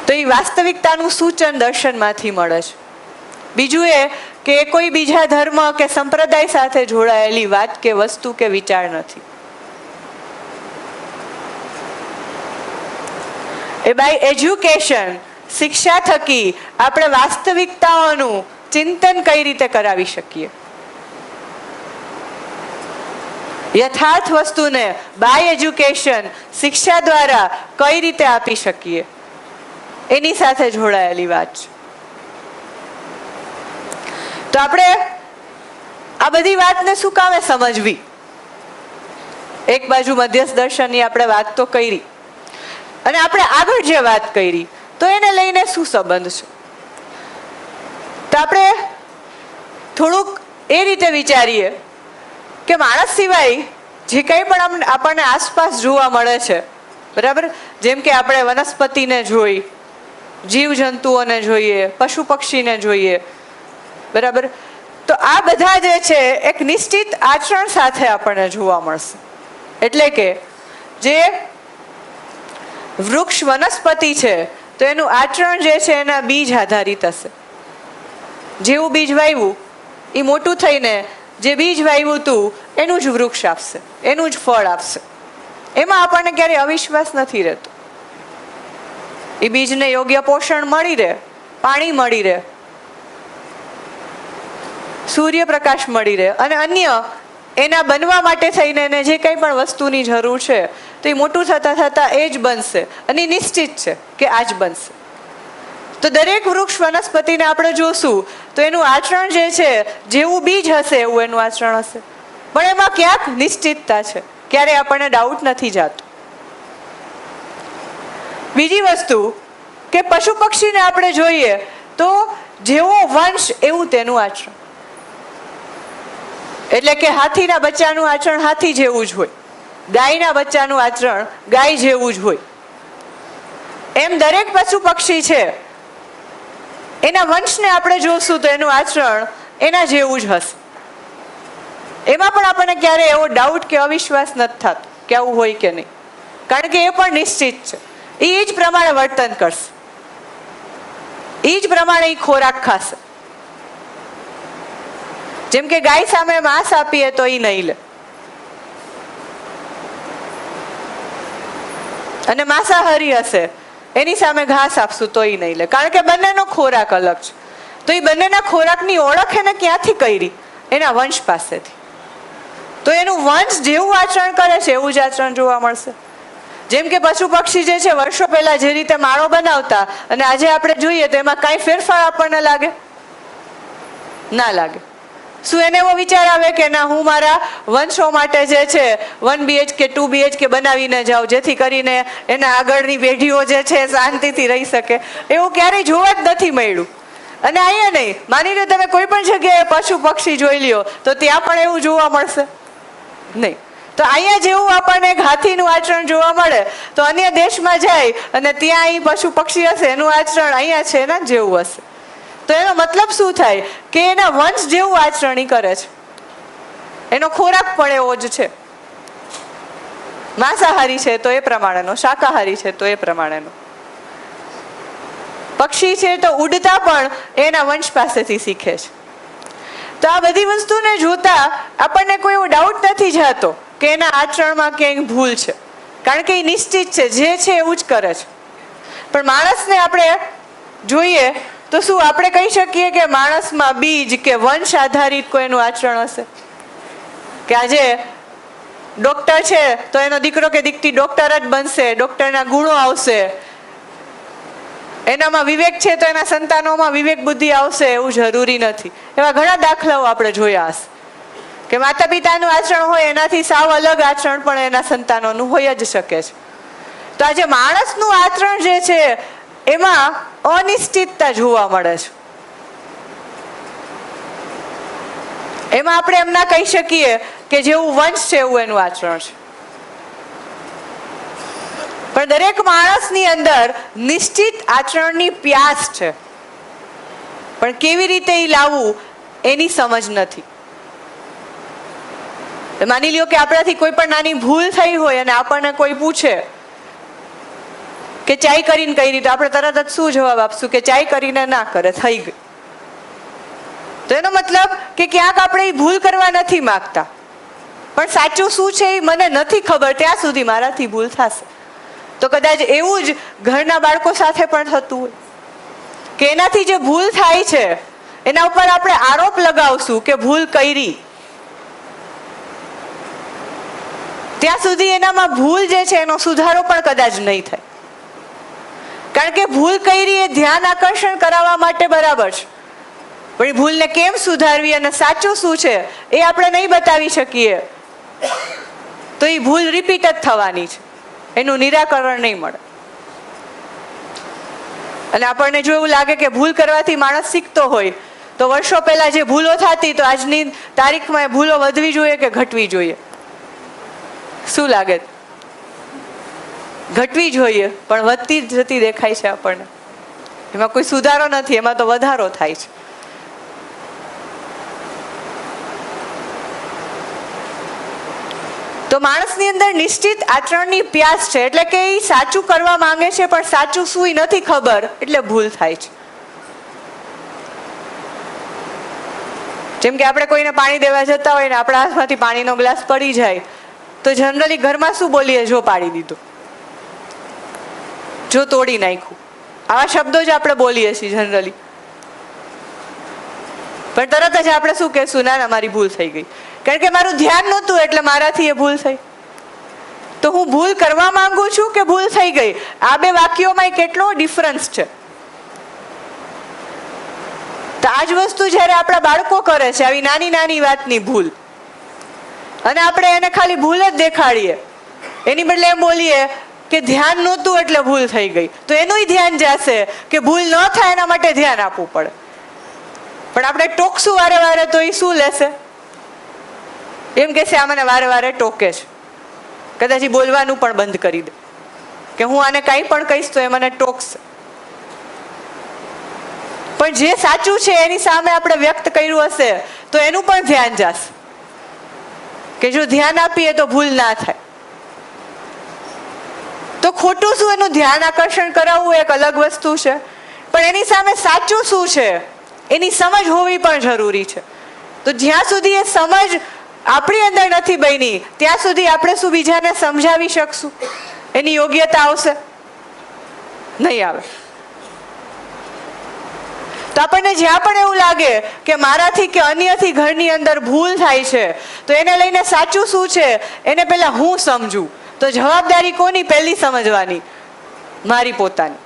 તો એ વાસ્તવિકતાનું સૂચન દર્શનમાંથી મળે છે. બીજું એ કે કોઈ બીજા ધર્મ કે સંપ્રદાય સાથે જોડાયેલી વાત કે વસ્તુ કે વિચાર નથી. એ બાય એજ્યુકેશન, શિક્ષા થકી આપણે વાસ્તવિકતાઓનું ચિંતન કઈ રીતે કરાવી શકીએ, યથાર્થ વસ્તુને બાય એજ્યુકેશન, શિક્ષા દ્વારા કઈ રીતે આપી શકીએ એની સાથે જોડાયેલી વાત છે. તો આપણે આ બધી વાતને શું કામે સમજવી? એક બાજુ મધ્યસ્થ દર્શનની આપણે વાત તો કરી અને આપણે આગળ જે વાત કરી તો એને લઈને શું સંબંધ છે? તો આપણે થોડુંક એ રીતે વિચારીએ કે માણસ સિવાય જે કંઈ પણ આપણને આસપાસ જોવા મળે છે, બરાબર, જેમ કે આપણે વનસ્પતિને જોઈ, જીવજંતુઓને જોઈએ, પશુ પક્ષીને જોઈએ, બરાબર, તો આ બધા જે છે એક નિશ્ચિત આચરણ સાથે આપણને જોવા મળશે. એટલે કે જે વૃક્ષ, વનસ્પતિ છે તો એનું આચરણ જે છે એના બીજ આધારિત હશે. જેવું બીજ વાવ્યું એ મોટું થઈને જે બીજ વાવ્યું હતું એનું જ વૃક્ષ આપશે, એનું જ ફળ આપશે. એમાં આપણને ક્યારેય અવિશ્વાસ નથી રહેતો. એ બીજને યોગ્ય પોષણ મળી રહે, પાણી મળી રહે, સૂર્યપ્રકાશ મળી રહે અને અન્ય એના બનવા માટે થઈને એને જે કંઈ પણ વસ્તુની જરૂર છે તો એ મોટું થતાં થતાં એ જ બનશે અને નિશ્ચિત છે કે આ જ બનશે. તો દરેક વૃક્ષ, વનસ્પતિને આપણે જોશું તો એનું આચરણ જે છે જેવું બીજ હશે એવું એનું આચરણ હશે, પણ એમાં ક્યાંક નિશ્ચિતતા છે, ક્યારેય આપણને ડાઉટ નથી જતો. બીજી વસ્તુ કે પશુ પક્ષીને આપણે જોઈએ તો જેવો વંશ એવું તેનું આચરણ. એટલે કે હાથીના બચ્ચાનું આચરણ હાથી જેવું જ હોય, ગાયના બચ્ચાનું આચરણ ગાય જેવું જ હોય. એમ દરેક પશુ પક્ષી છે એના વંશને આપણે જોશું તો એનું આચરણ એના જેવું જ હશે. એમાં પણ આપણને ક્યારે એવો ડાઉટ કે અવિશ્વાસ નથી થતો કે આવું હોય કે નહીં, કારણ કે એ પણ નિશ્ચિત છે. એ જ પ્રમાણે વર્તન કરશે, એ જ પ્રમાણે એ ખોરાક ખાશે. જેમ કે ગાય સામે માંસ આપીએ તો એ નહીં લે, અને માંસાહારી હશે એની સામે ઘાસ આપશું તો એ નહીં લે, કારણ કે બંનેનો ખોરાક અલગ છે. તો એ બંનેના ખોરાકની ઓળખ એને ક્યાંથી કરી? એના વંશ પાસેથી. તો એનું વંશ જેવું આચરણ કરે છે એવું જ આચરણ જોવા મળશે. જેમ કે પશુ પક્ષી જે છે વર્ષો પહેલા જે રીતે માળો બનાવતા અને આજે આપણે જોઈએ તો એમાં કાંઈ ફેરફાર આપણને લાગે? ના લાગે. શું એને એવો વિચાર આવે કે ના હું મારા વંશો માટે જે છે 1 BHK 2 BHK બનાવીને જાઉં જેથી કરીને એના આગળની પેઢીઓ જે છે શાંતિથી રહી શકે? એવું ક્યારેય જોવા જ નથી મળ્યું. અને અહીંયા નહીં, માની લો તમે કોઈ પણ જગ્યાએ પશુ પક્ષી જોઈ લ્યો તો ત્યાં પણ એવું જોવા મળશે નહીં. તો અહીંયા જેવું આપણને હાથીનું આચરણ જોવા મળે તો અન્ય દેશમાં જાય અને ત્યાં અહીં પશુ પક્ષી હશે એનું આચરણ અહીંયા છે એના જેવું હશે. તો એનો મતલબ શું થાય કે એના વંશ જેવું આચરણ કરે છે. એનો ખોરાક પણ એવો જ છે. માંસાહારી છે તો એ પ્રમાણેનો, શાકાહારી છે તો એ પ્રમાણેનો. પક્ષી છે તો ઉડતા પણ એના વંશ પાસેથી શીખે છે. તો આ બધી વસ્તુને જોતા આપણને કોઈ એવો ડાઉટ નથી જતો કે એના આચરણમાં ક્યાંય ભૂલ છે, કારણ કે એ નિશ્ચિત છે, જે છે એવું જ કરે છે. પણ માણસને આપણે જોઈએ તો શું આપણે કહી શકીએ કે માણસમાં બીજ કે વંશ આધારિત કોઈનું આચરણ હશે? કે આજે ડોક્ટર છે તો એનો દીકરો કે દીકરી ડોક્ટર જ બનશે, ડોક્ટરના ગુણો આવશે. એનામાં વિવેક છે તો એના સંતાનોમાં વિવેક બુદ્ધિ આવશે એવું જરૂરી નથી. એવા ઘણા દાખલાઓ આપણે જોયા હશે કે માતા પિતાનું આચરણ હોય એનાથી સાવ અલગ આચરણ પણ એના સંતાનોનું હોય જ શકે છે. તો આજે માણસનું આચરણ જે છે એમાં અનિશ્ચિતતા જોવા મળે છે. એમાં આપણે એમ ના કહી શકીએ કે જેવું વંશ છે એવું એનું આચરણ છે. પણ દરેક માણસની અંદર નિશ્ચિત આચરણની પ્યાસ છે, પણ કેવી રીતે એ લાવવું એની સમજ નથી. માની લ્યો કે આપણાથી કોઈ પણ નાની ભૂલ થઈ હોય અને આપણને કોઈ પૂછે કે ચાય કરીને કઈ રીતે, આપણે તરત જ શું જવાબ આપશું કે ચાય કરીને ના કરે, થઈ ગઈ. તો એનો મતલબ કે ક્યાંક આપણે એ ભૂલ કરવા નથી માંગતા, પણ સાચું શું છે એ મને નથી ખબર, ત્યાં સુધી મારાથી ભૂલ થશે. તો કદાચ એવું જ ઘરના બાળકો સાથે પણ થતું હોય કે એનાથી જે ભૂલ થાય છે એના ઉપર આપણે આરોપ લગાવશું કે ભૂલ કરી, ત્યાં સુધી એનામાં ભૂલ જે છે એનો સુધારો પણ કદાચ નહીં થાય. કારણ કે ભૂલ કરી એ ધ્યાન આકર્ષણ કરાવવા માટે બરાબર છે, પણ એ ભૂલને કેમ સુધારવી અને સાચું શું છે એ આપણે નહીં બતાવી શકીએ તો એ ભૂલ રિપીટ જ થવાની છે, એનું નિરાકરણ નહીં મળે. અને આપણને જો એવું લાગે કે ભૂલ કરવાથી માણસ શીખતો હોય તો વર્ષો પહેલા જે ભૂલો થતી તો આજની તારીખમાં એ ભૂલો વધવી જોઈએ કે ઘટવી જોઈએ? શું લાગે? ઘટવી જોઈએ, પણ વધતી જતી દેખાય છે આપણને. એમાં કોઈ સુધારો નથી, એમાં તો વધારો થાય છે. તો માણસની અંદર નિશ્ચિત આચરણની પ્યાસ છે, એટલે કે એ સાચું કરવા માંગે છે પણ સાચું શું એ નથી ખબર, એટલે ભૂલ થાય છે. જેમ કે આપણે કોઈને પાણી દેવા જતા હોય ને આપણા હાથમાંથી પાણીનો ગ્લાસ પડી જાય તો જનરલી ઘરમાં શું બોલીએ? જો પાડી દીધો, જો તોડી નાખ્યું, આવા શબ્દો જ આપણે બોલીએ છીએ જનરલી. પણ તરત જ આપણે શું કહેશું? ના ના, મારી ભૂલ થઈ ગઈ, કારણ કે મારું ધ્યાન નહોતું એટલે મારાથી એ ભૂલ થઈ. તો હું ભૂલ કરવા માંગુ છું કે ભૂલ થઈ ગઈ? આ બે વાક્યોમાં કેટલો ડિફરન્સ છે. તો આ જ વસ્તુ જ્યારે આપણા બાળકો કરે છે, આવી નાની નાની વાતની ભૂલ, અને આપણે એને ખાલી ભૂલ જ દેખાડીએ, એની બદલે એમ બોલીએ કે ધ્યાન નહોતું એટલે ભૂલ થઈ ગઈ, તો એનુંય ધ્યાન જશે કે ભૂલ ન થાય એના માટે ધ્યાન આપવું પડે. પણ આપણે ટોકશું વારે વારે તો એ શું લેશે? એમ કહેશે આ મને વારે વારે ટોકે છે, કદાચ એ બોલવાનું પણ બંધ કરી દે કે હું આને કાંઈ પણ કહીશ તો એ મને ટોકશે. પણ જે સાચું છે એની સામે આપણે વ્યક્ત કર્યું હશે તો એનું પણ ધ્યાન જશે કે જો ધ્યાન આપીએ તો ભૂલ ના થાય. તો ખોટું શું એનું ધ્યાન આકર્ષણ કરાવવું એક અલગ વસ્તુ છે, પણ એની સામે સાચું શું છે એની સમજ હોવી પણ જરૂરી છે. તો જ્યાં સુધી એ સમજ આપણી અંદર નથી બની ત્યાં સુધી આપણે શું બીજાને સમજાવી શકશું? એની યોગ્યતા આવશે નહીં? આવે. તો આપણને જ્યાં પણ એવું લાગે કે મારાથી કે અન્યથી ઘરની અંદર ભૂલ થાય છે, તો એને લઈને સાચું શું છે એને પહેલા હું સમજું. તો જવાબદારી કોની પહેલી સમજવાની? મારી પોતાની.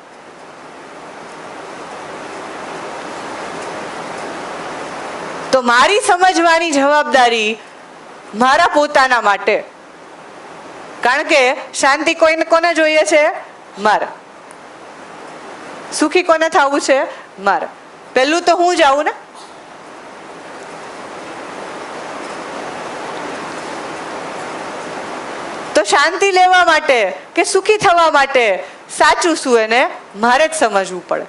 તો મારી સમજવાની જવાબદારી મારા પોતાના માટે. કારણ કે શાંતિ કોઈને કોને જોઈએ છે? મારા. સુખી કોને થવું છે? મારા. પહેલું તો હું જાઉં ને. તો શાંતિ લેવા માટે કે સુખી થવા માટે સાચું શું એને મારે જ સમજવું પડે.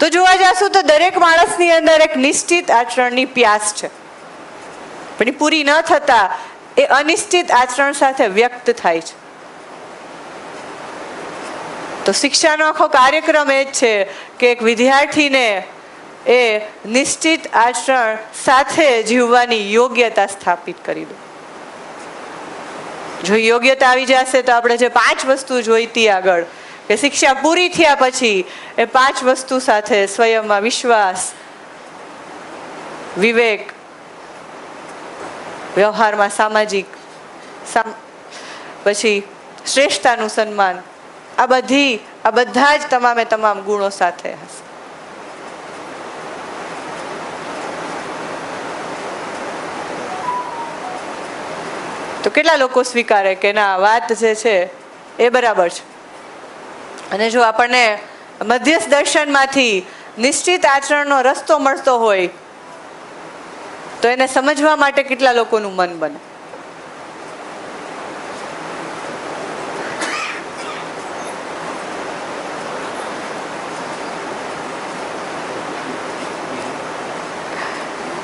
તો જોવા જશું તો દરેક માણસની અંદર એક નિશ્ચિત આચરણની પ્યાસ છે, પણ એ પૂરી ન થતા એ અનિશ્ચિત આચરણ સાથે વ્યક્ત થાય છે. તો શિક્ષાનો આખો કાર્યક્રમ એ જ છે કે એક વિદ્યાર્થીને એ નિશ્ચિત આચરણ સાથે જીવવાની યોગ્યતા સ્થાપિત કરી દો. જો યોગ્યતા આવી જશે તો આપણે જે 5 વસ્તુ જોઈતી આગળ કે શિક્ષા પૂરી થયા પછી એ 5 વસ્તુ સાથે સ્વયંમાં વિશ્વાસ, વિવેક, વ્યવહારમાં સામાજિક, પછી શ્રેષ્ઠતાનું સન્માન, આ બધા જ તમામે તમામ ગુણો સાથે હશે. તો કેટલા લોકો સ્વીકારે કે ના વાત જે છે એ બરાબર છે? અને જો આપણને મધ્યસ્થ દર્શનમાંથી નિશ્ચિત આચરણનો રસ્તો મળતો હોય તો એને સમજવા માટે કેટલા લોકોનું મન બને?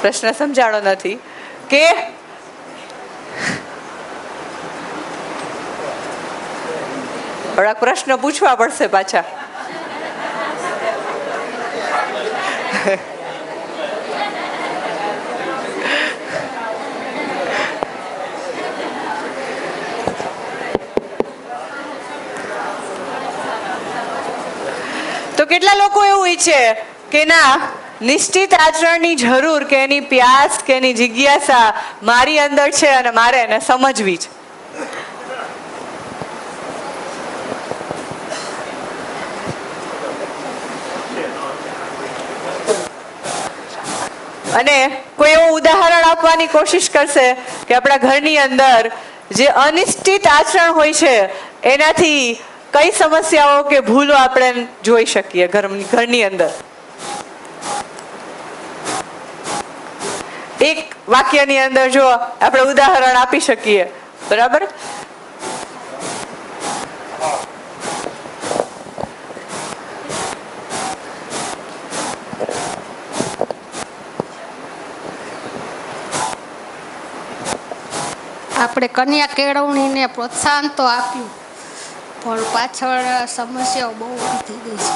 પ્રશ્ન સમજાણો નથી કે થોડાક પ્રશ્ન પૂછવા પડશે પાછા. તો કેટલા લોકો એવું ઈચ્છે કે ના નિશ્ચિત આચરણની જરૂર કે એની પ્યાસ કે એની જિજ્ઞાસા મારી અંદર છે અને મારે એને સમજવી છે. અને કોઈ એવું ઉદાહરણ આપવાની કોશિશ કરશે કે આપણા ઘરની અંદર જે અનિશ્ચિત આચરણ હોય છે એનાથી કઈ સમસ્યાઓ કે ભૂલો આપણે જોઈ શકીએ ઘરની અંદર. એક વાક્યની અંદર જો આપણે ઉદાહરણ આપી શકીએ, બરાબર? આપણે કન્યા કેળવણીને પ્રોત્સાહન તો આપ્યું, પણ પાછળ સમસ્યાઓ બહુ ઊભી થઈ ગઈ છે.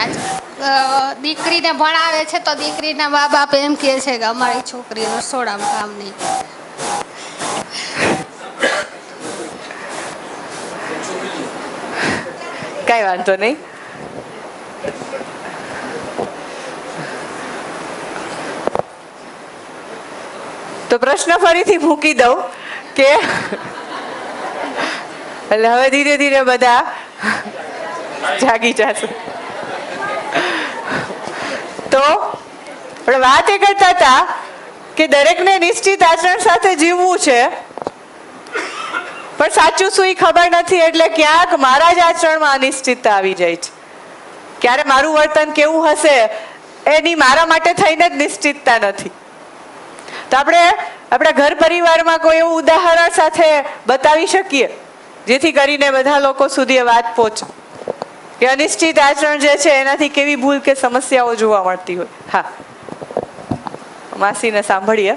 આજ દીકરીને ભણાવે છે તો દીકરીના મા બાપ એમ કહે છે કે અમારી છોકરી રસોડામાં કામ નહીં. કઈ વાંધો નહીં. તો પ્રશ્ન ફરીથી મૂકી દઉં કે એટલે હવે ધીરે ધીરે બધા જાગી જશે. તો આપણે વાત એ કરતા હતા કે દરેકને નિશ્ચિત આચરણ સાથે જીવવું છે, પણ સાચું શું એ ખબર નથી, એટલે ક્યાંક મારા જ આચરણમાં અનિશ્ચિતતા આવી જાય છે. ક્યારે મારું વર્તન કેવું હશે એની મારા માટે થઈને જ નિશ્ચિતતા નથી. તો આપણે આપણા ઘર પરિવારમાં કોઈ એવું ઉદાહરણ સાથે બતાવી શકીએ જેથી કરીને બધા લોકો સુધી વાત પહોંચે કે અનિશ્ચિત આચરણ જે છે એનાથી કેવી ભૂલ કે સમસ્યાઓ જોવા મળતી હોય. હા, માસીને સાંભળીએ.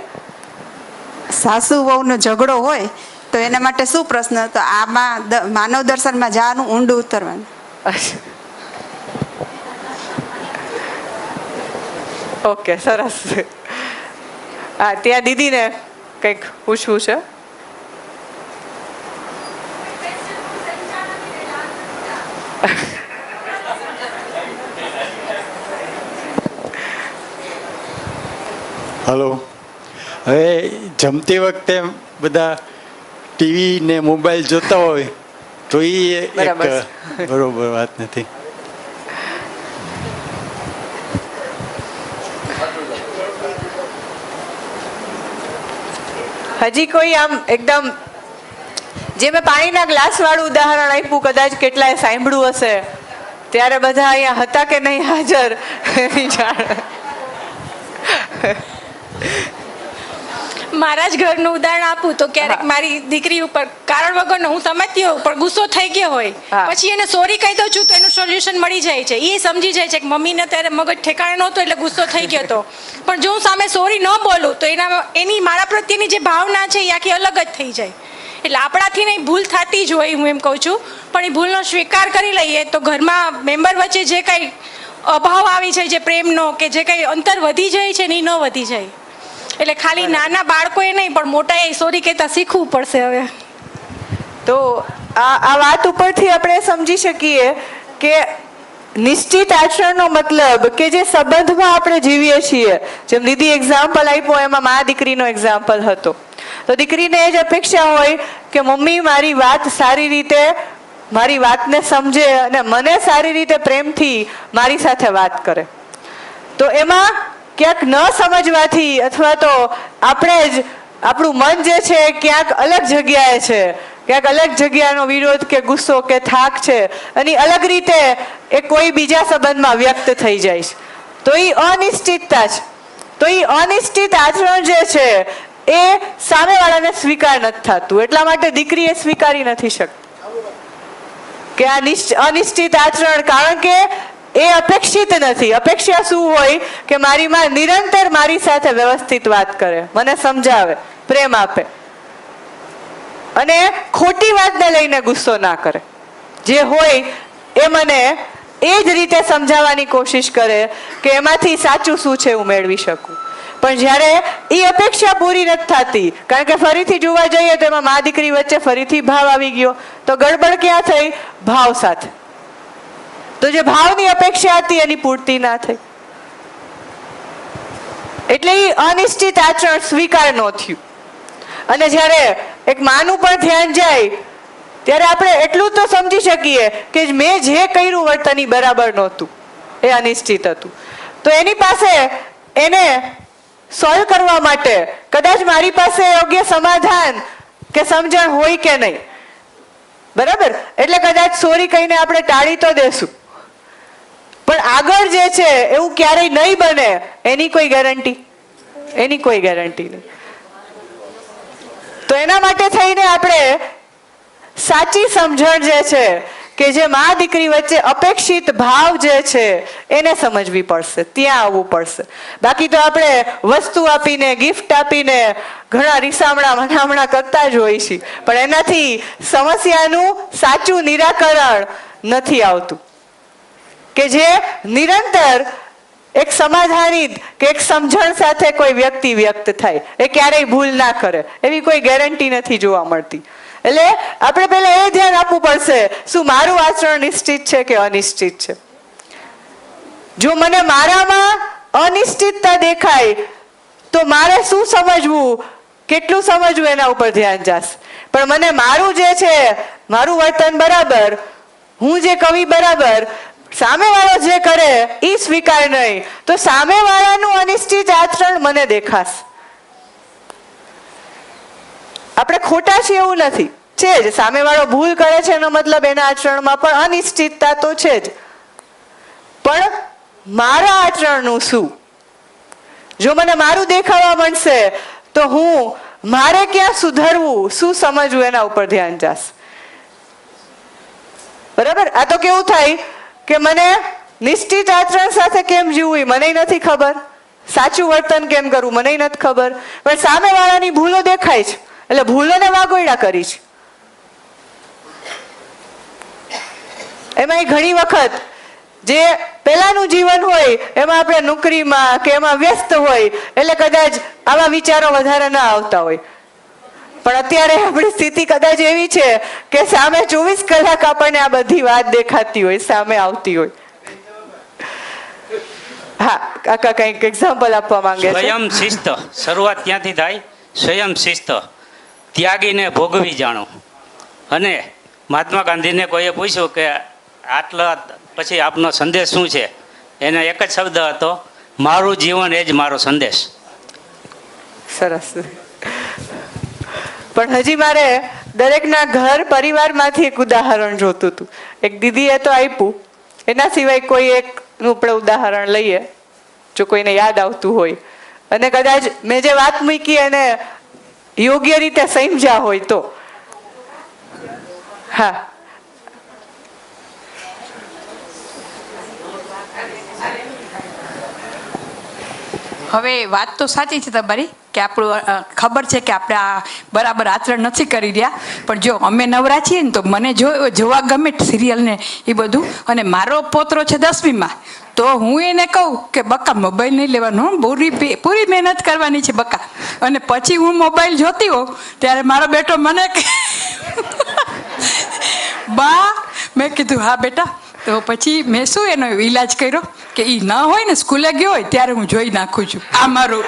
સાસુ વહુનો ઝઘડો હોય તો એના માટે શું પ્રશ્ન? તો આમાં માનવ દર્શનમાં જવાનું, ઊંડું ઉતરવાનું. ઓકે, સરસ. હા, ત્યાં દીદીને કંઈક પૂછવું છે. હલો. હવે જમતી વખતે બધા ટીવી ને મોબાઈલ જોતા હોય તો એ એક બરાબર. બરોબર વાત નથી. હજી કોઈ આમ એકદમ જે મેં પાણીના ગ્લાસ વાળું ઉદાહરણ આપ્યું, કદાચ કેટલાય સાંભળ્યું હશે, ત્યારે બધા અહીંયા હતા કે નહીં હાજર એની જાણ. મારા જ ઘરનું ઉદાહરણ આપું તો ક્યારેક હા. મારી દીકરી ઉપર કારણ વગરનો હું સમજતી હોઉં પણ ગુસ્સો થઈ ગયો હોય, હા. પછી એને સોરી કહી દઉં છું તો એનું સોલ્યુશન મળી જાય છે. એ સમજી જાય છે કે મમ્મીને ત્યારે મગજ ઠેકાણે નહોતો એટલે ગુસ્સો થઈ ગયો હતો, પણ જો હું સામે સોરી ન બોલું તો એની મારા પ્રત્યેની જે ભાવના છે એ આખી અલગ જ થઈ જાય. એટલે આપણાથી નહીં, ભૂલ થતી જ હોય, હું એમ કહું છું, પણ એ ભૂલનો સ્વીકાર કરી લઈએ તો ઘરમાં મેમ્બર વચ્ચે જે કંઈ અભાવ આવી જાય છે પ્રેમનો, કે જે કંઈ અંતર વધી જાય છે ને એ ન વધી જાય. એટલે ખાલી નાના બાળકોએ નહીં પણ મોટાએ સોરી કહેતા શીખવું પડશે હવે. તો આ વાત ઉપરથી આપણે સમજી શકીએ કે નિશ્ચિત આચરણનો મતલબ કે જે સંબંધમાં આપણે જીવીએ છીએ, જેમ દીદી એક્ઝામ્પલ આપ્યો એમાં મા દીકરીનો એક્ઝામ્પલ હતો, તો દીકરીને એ જ અપેક્ષા હોય કે મમ્મી મારી વાત સારી રીતે, મારી વાતને સમજે અને મને સારી રીતે પ્રેમથી મારી સાથે વાત કરે. તો એમાં ક્યાંક ન સમજવાથી અથવા તો આપણે જ આપણું મન જે છે ક્યાંક અલગ જગ્યાએ છે, ક્યાંક અલગ જગ્યાનો વિરોધ કે ગુસ્સો કે થાક છે અને અલગ રીતે એ કોઈ બીજા સંબંધમાં વ્યક્ત થઈ જાય છે. તો એ અનિશ્ચિતતા છે. તો એ અનિશ્ચિત આચરણ જે છે એ સામેવાળાને સ્વીકાર નથી થતું, એટલા માટે દીકરી એ સ્વીકારી નથી શકતી કે આ અનિશ્ચિત આચરણ, કારણ કે એ અપેક્ષિત નથી. અપેક્ષા શું હોય કે મારી માં નિરંતર મારી સાથે વ્યવસ્થિત વાત કરે, મને સમજાવે, પ્રેમ આપે અને ખોટી વાતને લઈને ગુસ્સો ના કરે. જે હોય એ મને એ જ રીતે સમજાવવાની કોશિશ કરે કે એમાંથી સાચું શું છે હું મેળવી શકું. પણ જ્યારે એ અપેક્ષા પૂરી નથી થતી, કારણ કે ફરીથી જોવા જઈએ તો એમાં મા દીકરી વચ્ચે ફરીથી ભાવ આવી ગયો, તો ગડબડ ક્યાં થઈ? ભાવ સાથે. તો જે ભાવની અપેક્ષા હતી એની પૂર્તિ ના થઈ, એટલે એ અનિશ્ચિત આચરણ સ્વીકાર ન થયું. અને જ્યારે એક માનું પણ ધ્યાન જાય ત્યારે આપણે એટલું તો સમજી શકીએ કે મેં જે કર્યું વર્તન ઈ બરાબર નહોતું, એ અનિશ્ચિત હતું. તો એની પાસે એને સોલ્વ કરવા માટે કદાચ મારી પાસે યોગ્ય સમાધાન કે સમજણ હોય કે નહીં, બરાબર, એટલે કદાચ સોરી કહીને આપણે ટાળી તો દેશું, પણ આગળ જે છે એવું ક્યારેય નહીં બને એની કોઈ ગેરંટી, એની કોઈ ગેરંટી નહીં. તો એના માટે થઈને આપણે સાચી સમજણ જે છે કે જે મા દીકરી વચ્ચે અપેક્ષિત ભાવ જે છે એને સમજવી પડશે, ત્યાં આવવું પડશે. બાકી તો આપણે વસ્તુ આપીને, ગિફ્ટ આપીને ઘણા રીસામણા મનામણા કરતા જ હોય છે, પણ એનાથી સમસ્યાનું સાચું નિરાકરણ નથી આવતું. કે જે નિરંતર એક સમાધાનિત કે એક સમજણ સાથે કોઈ વ્યક્તિ વ્યક્ત થાય, એ ક્યારેય ભૂલ ના કરે એવી કોઈ ગેરંટી નથી જોવા મળતી. એટલે આપણે પહેલા એ ધ્યાન આપવું પડશે, શું મારું આચરણ નિશ્ચિત છે કે અનિશ્ચિત છે. જો મને મારામાં અનિશ્ચિતતા દેખાય તો મારે શું સમજવું, કેટલું સમજવું એના ઉપર ધ્યાન જશે. પણ મને મારું જે છે, મારું વર્તન બરાબર, હું જે કવિ બરાબર, સામેવાળો જે કરે એ સ્વીકાર નહીં, તો સામેવાળાનું અનિશ્ચિત આચરણ મને દેખાશે. આપણે ખોટા છીએ એવું નથી, છે જ, સામેવાળો ભૂલ કરે છે એનો મતલબ એના આચરણમાં પણ અનિશ્ચિતતા તો છે જ, પણ મારા આચરણનું શું? જો મને મારું દેખાવા મળશે તો હું મારે ક્યાં સુધરવું, શું સમજવું એના ઉપર ધ્યાન જશે. બરાબર, આ તો કેવું થાય કે મને નિશ્ચિત આચરણ સાથે કેમ જીવવું મને નથી ખબર, સાચું વર્તન કેમ કરવું મને નથી ખબર, પણ સામેવાળાની ભૂલો દેખાય છે એટલે ભૂલોને વાગોયડા કરી છે. એમાં ઘણી વખત જે પહેલાનું જીવન હોય એમાં આપણે નોકરીમાં કે એમાં વ્યસ્ત હોય એટલે કદાચ આવા વિચારો વધારે ના આવતા હોય, પણ અત્યારે આપણી સ્થિતિ કદાચ એવી છે કે સામે 24 કલાક આપણને આ બધી વાત દેખાતી હોય, સામે આવતી હોય. હા કાકા કંઈક એક્ઝામ્પલ આપવા માંગે છે. સ્વયં શિસ્ત શરૂઆત ત્યાંથી થાય. સ્વયં શિસ્ત ત્યાગીને ભોગવી જાણો. અને મહાત્મા ગાંધીને કોઈએ પૂછ્યું કે આટલા પછી આપનો સંદેશ શું છે, એને એક જ શબ્દ હતો, મારું જીવન એ જ મારો સંદેશ. સરસ. પણ હજી મારે દરેકના ઘર પરિવારમાંથી એક ઉદાહરણ જોતું હતું. એક દીદીએ તો આપ્યું, એના સિવાય કોઈ એકનું આપણે ઉદાહરણ લઈએ જો કોઈને યાદ આવતું હોય, અને કદાચ મેં જે વાત મૂકી એને યોગ્ય રીતે સમજ્યા હોય તો. હા હવે વાત તો સાચી છે તમારી કે આપણું ખબર છે કે આપણે આ બરાબર આચરણ નથી કરી રહ્યા, પણ જો અમે નવરા છીએ ને તો મને જોવા ગમે સિરિયલ ને એ બધું. અને મારો પોતરો છે 10મીમાં, તો હું એને કહું કે બકા મોબાઈલ નહીં લેવાનો, પૂરી મહેનત કરવાની છે બકા. અને પછી હું મોબાઈલ જોતી હોઉં ત્યારે મારો બેટો મને બા, મેં કીધું હા બેટા. તો પછી મેં શું એનો ઈલાજ કર્યો કે એ ન હોય ને સ્કૂલે ગયો હોય ત્યારે હું જોઈ નાખું છું. આ મારું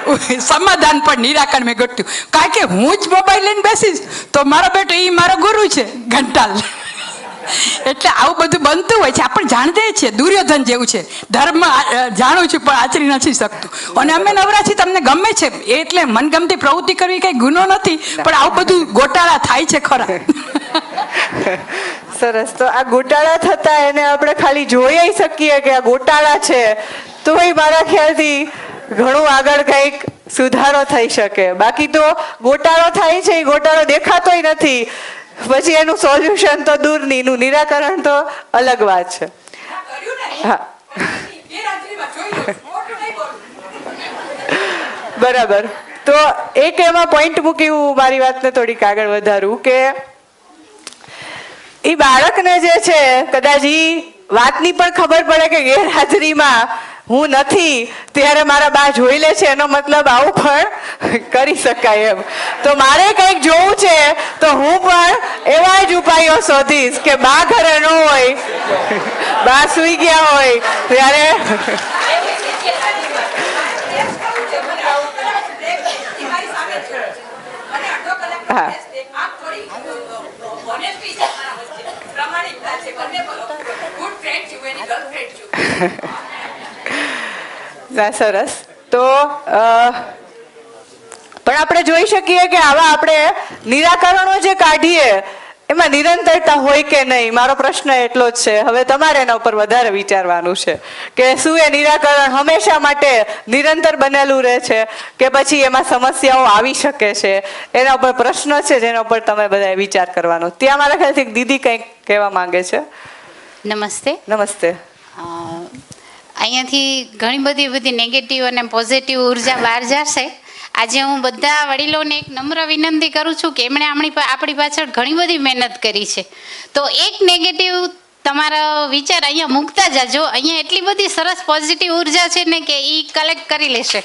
સમાધાન પણ નિરાકરણ મેં ગોઠવ્યું, કારણ કે હું જ મોબાઈલ લઈને બેસીશ તો મારો બેટો એ મારો ગુરુ છે ઘંટાલ. એટલે આવું બધું બનતું હોય છે. આપણે જાણતા છીએ દુર્યોધન જેવું છે, ધર્મ જાણું છું પણ આચરી નથી શકતું. અને અમે નવરાથી તમને ગમે છે એટલે મનગમતી પ્રવૃત્તિ કરવી કઈ ગુનો નથી, પણ આવું બધું ગોટાળા થાય છે ખરા. સરસ. તો આ ગોટાળા થતા એને આપણે ખાલી જોઈ શકીએ કે આ ગોટાળા છે, તો એ મારા ખ્યાલથી ઘણું આગળ કંઈક સુધારો થઈ શકે. બાકી તો ગોટાળો થાય છે, એ ગોટાળો દેખાતોય નથી, પછી એનું સોલ્યુશન તો દૂરની, એનું નિરાકરણ તો અલગ વાત છે. હા બરાબર. તો એક એમાં પોઈન્ટ મૂકી હું મારી વાતને થોડીક આગળ વધારું કે એ બાળકને જે છે કદાચ એ વાતની પણ ખબર પડે કે ગેરહાજરીમાં હું નથી ત્યારે મારા બા જોઈ લે છે, એનો મતલબ આવું પણ કરી શકાય એમ. તો મારે કંઈક જોવું છે તો હું પણ એવા જ ઉપાયો શોધીશ કે બા ઘરે ન હોય, બા સૂઈ ગયા હોય ત્યારે હા સરસ. તો પણ આપણે જોઈ શકીએ કે આવા આપણે નિરાકરણો જે કાઢીએ એમાં નિરંતરતા હોય કે નહીં, મારો પ્રશ્ન એટલો જ છે. હવે તમારે એના ઉપર વધારે વિચારવાનું છે કે શું એ નિરાકરણ હંમેશા માટે નિરંતર બનેલું રહે છે કે પછી એમાં સમસ્યાઓ આવી શકે છે. એના ઉપર પ્રશ્ન છે જેના ઉપર તમે બધાએ વિચાર કરવાનો. ત્યાં મારા ખ્યાલથી દીદી કંઈક કહેવા માંગે છે. નમસ્તે. નમસ્તે. અહીંયાથી ઘણી બધી નેગેટિવ અને પોઝિટિવ ઉર્જા બહાર જશે. આજે હું બધા વડીલોને એક નમ્ર વિનંતી કરું છું કે એમણે આપણી પાછળ ઘણી બધી મહેનત કરી છે, તો એક નેગેટિવ તમારા વિચાર અહીંયા મૂકતા જાજો. અહીંયા એટલી બધી સરસ પોઝિટિવ ઉર્જા છે ને કે એ કલેક્ટ કરી લેશે,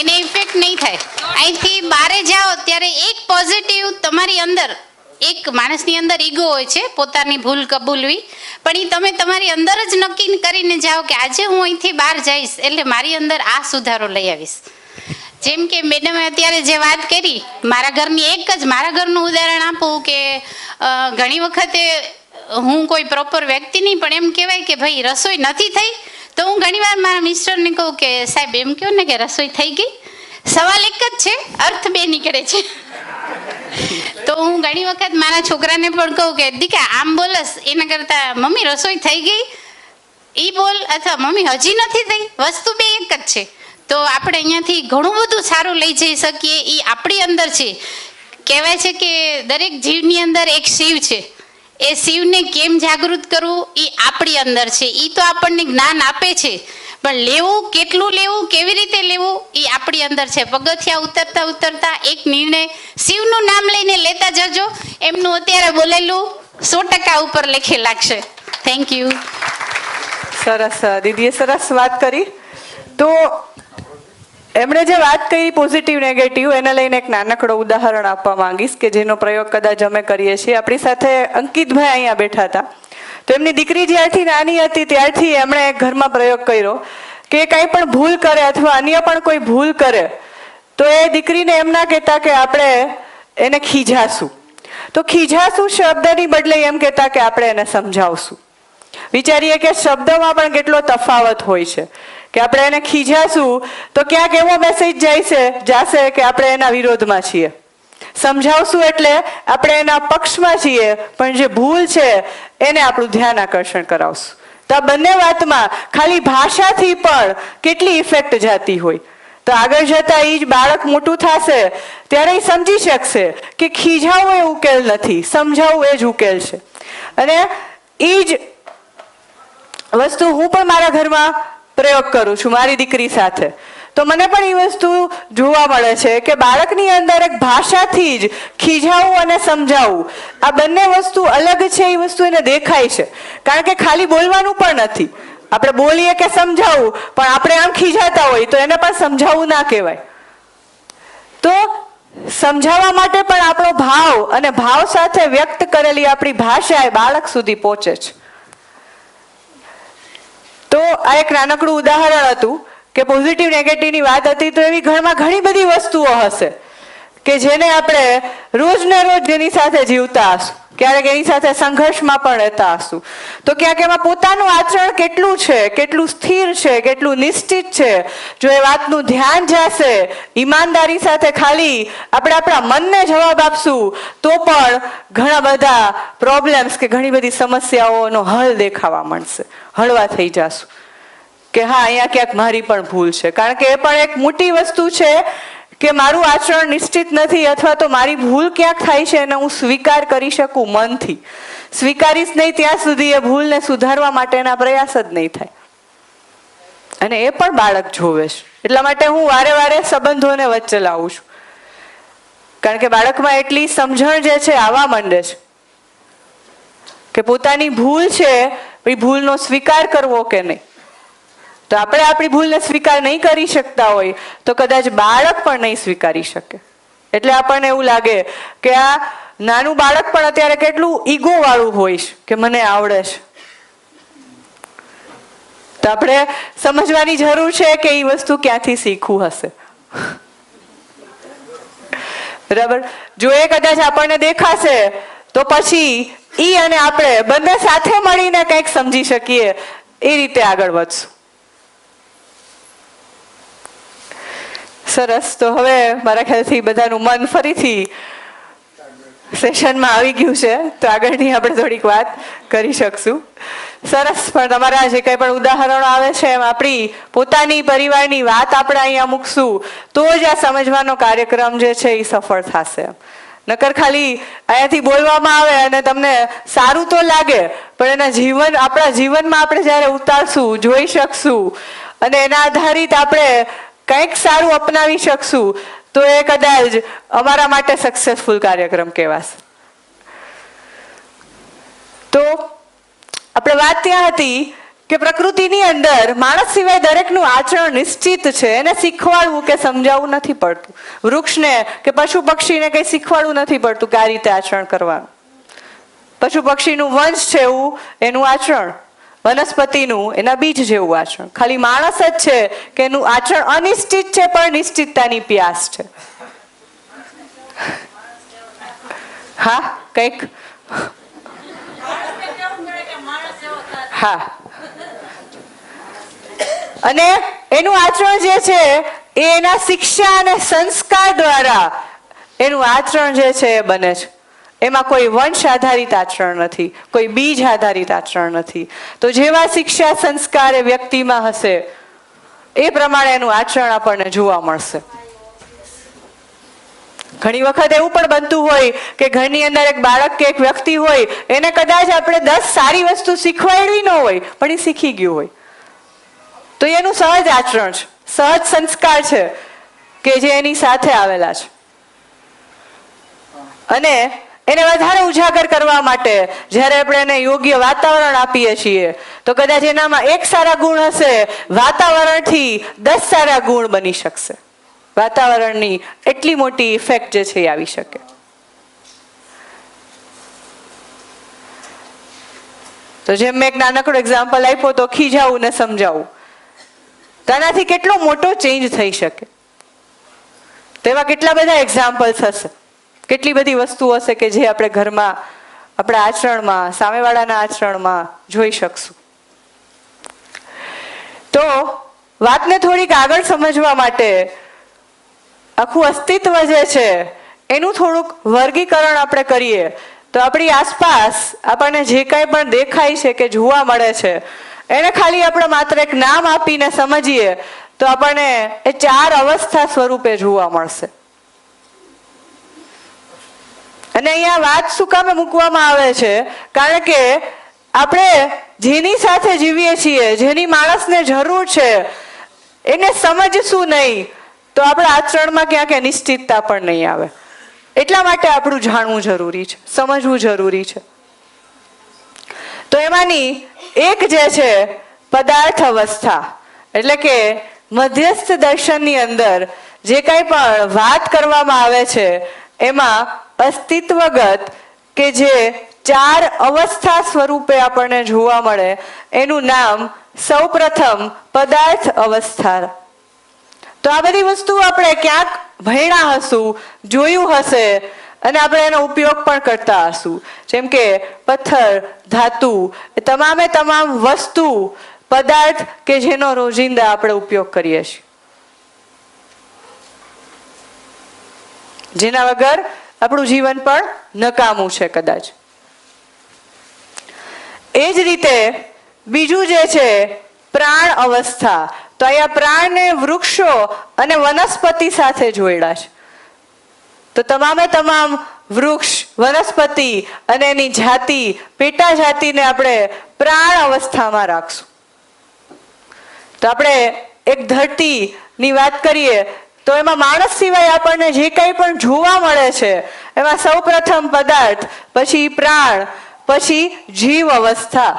એને ઇફેક્ટ નહીં થાય. અહીંથી બહારે જાઓ ત્યારે એક પોઝિટિવ તમારી અંદર, એક માણસની અંદર ઈગો હોય છે પોતાની ભૂલ કબૂલવી, પણ એ તમે તમારી અંદર જ નક્કી કરીને જાઓ કે આજે હું અહીંથી બહાર જઈશ એટલે મારી અંદર આ સુધારો લઈ આવીશ. જેમ કે મેડમે અત્યારે જે વાત કરી, મારા ઘરનું ઉદાહરણ આપું કે ઘણી વખતે હું કોઈ પ્રોપર વ્યક્તિ નહીં, પણ એમ કહેવાય કે ભાઈ રસોઈ નથી થઈ તો હું ઘણીવાર મારા મિસ્ટરને કહું કે સાહેબ એમ કહો ને કે રસોઈ થઈ ગઈ. સવાલ એક જ છે, અર્થ બે નીકળે છે. તો હું ઘણી વખત મારા છોકરાને પણ કહું કે દીકા આમ બોલસ એના કરતા મમ્મી રસોઈ થઈ ગઈ ઈ બોલ, અથવા મમ્મી હજી નથી થઈ, વસ્તુ બે એક જ છે. તો આપણે અહીંયાથી ઘણું બધું સારું લઈ જઈ શકીએ. એ આપણી અંદર છે. કહેવાય છે કે દરેક જીવની અંદર એક શિવ છે, એ શિવને કેમ જાગૃત કરવું એ આપણી અંદર છે. એ તો આપણને જ્ઞાન આપે છે, પણ લેવું કેટલું લેવું, કેવી રીતે લેવું એ આપણી અંદર છે. પગથિયા ઉતરતા ઉતરતા એક નિર્ણય શિવનું નામ લઈને લેતા જજો, એમનું અત્યારે બોલેલું 100% ઉપર લેખે લાગશે. Thank you. સરસ. દીદીએ સરસ વાત કરી. તો એમણે જે વાત કરી પોઝિટિવ નેગેટિવ, એને લઈને એક નાનકડો ઉદાહરણ આપવા માંગીશ કે જેનો પ્રયોગ કદાચ અમે કરીએ છીએ. આપણી સાથે અંકિતભાઈ અહીંયા બેઠા હતા, તો એમની દીકરી જ્યારથી નાની હતી ત્યારથી એમણે ઘરમાં પ્રયોગ કર્યો કે કંઈ પણ ભૂલ કરે અથવા અન્ય પણ કોઈ ભૂલ કરે તો એ દીકરીને એમ ના કહેતા કે આપણે એને ખીજાશું. તો ખીજાશું શબ્દની બદલે એમ કહેતા કે આપણે એને સમજાવશું. વિચારીએ કે શબ્દમાં પણ કેટલો તફાવત હોય છે કે આપણે એને ખીજાશું તો ક્યાંક એવો મેસેજ જશે કે આપણે એના વિરોધમાં છીએ. સમજાવશું એટલે આપણે એના પક્ષમાં છીએ, પણ જે ભૂલ છે એને આપણું ધ્યાન આકર્ષણ કરાવશું. તો આ બંને વાતમાં ખાલી ભાષાથી પણ કેટલી ઇફેક્ટ જતી હોય. તો આગળ જતા એ જ બાળક મોટું થશે ત્યારે એ સમજી શકશે કે ખીજાવું એ ઉકેલ નથી, સમજાવવું એ જ ઉકેલ છે. અને એ જ વસ્તુ હું પણ મારા ઘરમાં પ્રયોગ કરું છું મારી દીકરી સાથે. તો મને પણ એ વસ્તુ જોવા મળે છે કે બાળકની અંદર એક ભાષાથી જ ખીજાવું અને સમજાવવું આ બંને વસ્તુ અલગ છે એ વસ્તુ એને દેખાય છે. કારણ કે ખાલી બોલવાનું પણ નથી. આપણે બોલીએ કે સમજાવું પણ આપણે આમ ખીજાતા હોય તો એને પણ સમજાવવું ના કહેવાય. તો સમજાવવા માટે પણ આપણો ભાવ અને ભાવ સાથે વ્યક્ત કરેલી આપણી ભાષા એ બાળક સુધી પહોંચે છે. તો આ એક નાનકડું ઉદાહરણ હતું કે પોઝિટિવ નેગેટિવની વાત હતી. તો એવી ઘરમાં ઘણી બધી વસ્તુઓ હશે કે જેને આપણે રોજ ને રોજ જેની સાથે જીવતા હશું, ક્યારેક એની સાથે સંઘર્ષમાં પણ રહેતા હશું. તો ક્યાંક એમાં પોતાનું આચરણ કેટલું છે, કેટલું સ્થિર છે, કેટલું નિશ્ચિત છે, જો એ વાતનું ધ્યાન જશે, ઈમાનદારી સાથે ખાલી આપણે આપણા મનને જવાબ આપશું તો પણ ઘણા બધા પ્રોબ્લેમ્સ કે ઘણી બધી સમસ્યાઓનો હલ દેખાવા મળશે. હળવા થઈ જશું કે હા અહીંયા ક્યાંક મારી પણ ભૂલ છે. કારણ કે એ પણ એક મોટી વસ્તુ છે કે મારું આચરણ નિશ્ચિત નથી અથવા તો મારી ભૂલ ક્યાંક થાય છે અને હું સ્વીકાર કરી શકું મનથી. સ્વીકારીશ નહીં ત્યાં સુધી એ ભૂલને સુધારવા માટેના પ્રયાસ જ નહીં થાય. અને એ પણ બાળક જોવે છે. એટલા માટે હું વારે વારે સંબંધોને વચ્ચે લાવું છું. કારણ કે બાળકમાં એટલી સમજણ જે છે આવવા માંડે છે કે પોતાની ભૂલ છે એ ભૂલનો સ્વીકાર કરવો કે નહીં. તો આપણે આપણી ભૂલને સ્વીકાર નહીં કરી શકતા હોય તો કદાચ બાળક પણ નહીં સ્વીકારી શકે. એટલે આપણને એવું લાગે કે આ નાનું બાળક પણ અત્યારે કેટલું ઈગો વાળું હોય છે કે મને આવડે છે. તો આપણે સમજવાની જરૂર છે કે એ વસ્તુ ક્યાંથી શીખવું હશે. બરાબર. જો એ કદાચ આપણને દેખાશે તો પછી ઈ અને આપણે બંને સાથે મળીને કંઈક સમજી શકીએ એ રીતે આગળ વધશું. સરસ. તો હવે મારા ખ્યાલથી બધાનું મન ફરીથી સેશનમાં આવી ગયું છે તો આગળની આપણે થોડીક વાત કરી શકશું. સરસ. પણ તમારા જે કંઈ પણ ઉદાહરણો આવે છે એમ આપણી પોતાની પરિવારની વાત આપણે અહીંયા મૂકશું તો જ આ સમજવાનો કાર્યક્રમ જે છે એ સફળ થશે. નકર ખાલી અહીંયાથી બોલવામાં આવે અને તમને સારું તો લાગે પણ એના આપણા જીવનમાં આપણે જ્યારે ઉતારશું, જોઈ શકશું અને એના આધારિત આપણે કંઈક સારું અપનાવી શકશું તો એ કદાચ અમારા માટે સક્સેસફુલ કાર્યક્રમ કહેવાશે. તો આપણે વાત ત્યાં હતી કે પ્રકૃતિની અંદર માણસ સિવાય દરેકનું આચરણ નિશ્ચિત છે. એને શીખવાડવું કે સમજાવવું નથી પડતું. વૃક્ષને કે પશુ પક્ષીને કંઈ શીખવાડવું નથી પડતું કે આ રીતે આચરણ કરવાનું. પશુ પક્ષીનું વંશ છે એવું એનું આચરણ, વનસ્પતિનું એના બીજ જેવું આચરણ. ખાલી માણસ જ છે કે એનું આચરણ અનિશ્ચિત છે પણ નિશ્ચિતતાની પ્યાસ છે. હા કંઈક હા. અને એનું આચરણ જે છે એ એના શિક્ષા અને સંસ્કાર દ્વારા એનું આચરણ જે છે એ બને છે. એમાં કોઈ વંશ આધારિત આચરણ નથી, કોઈ બીજ આધારિત આચરણ નથી. તો જેવા શિક્ષા સંસ્કાર એ વ્યક્તિમાં હશે એ પ્રમાણે એનું આચરણ આપણને જોવા મળશે. ઘણી વખત એવું પણ બનતું હોય કે ઘરની અંદર એક બાળક કે એક વ્યક્તિ હોય એને કદાચ આપણે 10 સારી વસ્તુ શીખવાડવી ન હોય પણ એ શીખી ગયું હોય તો એનું સહજ આચરણ છે, સહજ સંસ્કાર છે કે જે એની સાથે આવેલા છે. અને એને વધારે ઉજાગર કરવા માટે જ્યારે આપણે એને યોગ્ય વાતાવરણ આપીએ છીએ તો કદાચ એનામાં એક સારા ગુણ હશે, વાતાવરણથી 10 સારા ગુણ બની શકશે. વાતાવરણની એટલી મોટી ઇફેક્ટ જે છે એ આવી શકે. તો જેમ મેં એક નાનકડું એક્ઝામ્પલ આપ્યો તો ખીજાવું ને સમજાવું. તો આનાથી કેટલો મોટો ચેન્જ થઈ શકે. તેવા કેટલા બધા એક્ઝામ્પલ્સ હશે, કેટલી બધી વસ્તુ હશે કે જે આપણે ઘરમાં, આપણા આચરણમાં, સામેવાળાના આચરણમાં જોઈ શકશું. તો વાતને થોડીક આગળ સમજવા માટે આખું અસ્તિત્વ જે છે એનું થોડુંક વર્ગીકરણ આપણે કરીએ તો આપણી આસપાસ આપણને જે કાંઈ પણ દેખાય છે કે જોવા મળે છે એને ખાલી આપણે માત્ર એક નામ આપીને સમજીએ તો આપણને એ 4 અવસ્થા સ્વરૂપે જોવા મળશે. અને અહીંયા વાત શું કામે મૂકવામાં આવે છે? કારણ કે આપણે જેની સાથે જીવીએ છીએ, જેની માણસને જરૂર છે, એને સમજશું નહીં તો આપણા આચરણમાં ક્યાંક નિશ્ચિતતા પણ નહીં આવે. એટલા માટે આપણું જાણવું જરૂરી છે, સમજવું જરૂરી છે. તો એમાંની એક જે છે પદાર્થ અવસ્થા, એટલે કે મધ્યસ્થ દર્શનની અંદર જે કંઈ પણ વાત કરવામાં આવે છે એમાં અસ્તિત્વગત કે જે 4 અવસ્થા સ્વરૂપે આપણને જોવા મળે એનું નામ સૌપ્રથમ પદાર્થ અવસ્થા. તો આ બધી વસ્તુ આપણે ક્યાંક ભણ્યા હશું, જોયું હશે અને આપણે એનો ઉપયોગ પણ કરતા હશું. જેમ કે પથ્થર, ધાતુ, એ તમામે તમામ વસ્તુ, પદાર્થ કે જેનો રોજિંદા આપણે ઉપયોગ કરીએ છીએ, જેના વગર આપણું જીવન પણ નકામું છે કદાચ. એ જ રીતે બીજું જે છે પ્રાણ અવસ્થા. તો અહીંયા પ્રાણને વૃક્ષો અને વનસ્પતિ સાથે જોડ્યા છે. તો તમામે તમામ વૃક્ષ, વનસ્પતિ અને એની જાતિ, પેટા જાતિને આપણે પ્રાણ અવસ્થામાં રાખશું. તો આપણે એક ધરતીની વાત કરીએ તો એમાં માણસ સિવાય આપણને જે કંઈ પણ જોવા મળે છે એમાં સૌપ્રથમ પદાર્થ, પછી પ્રાણ, પછી જીવ અવસ્થા.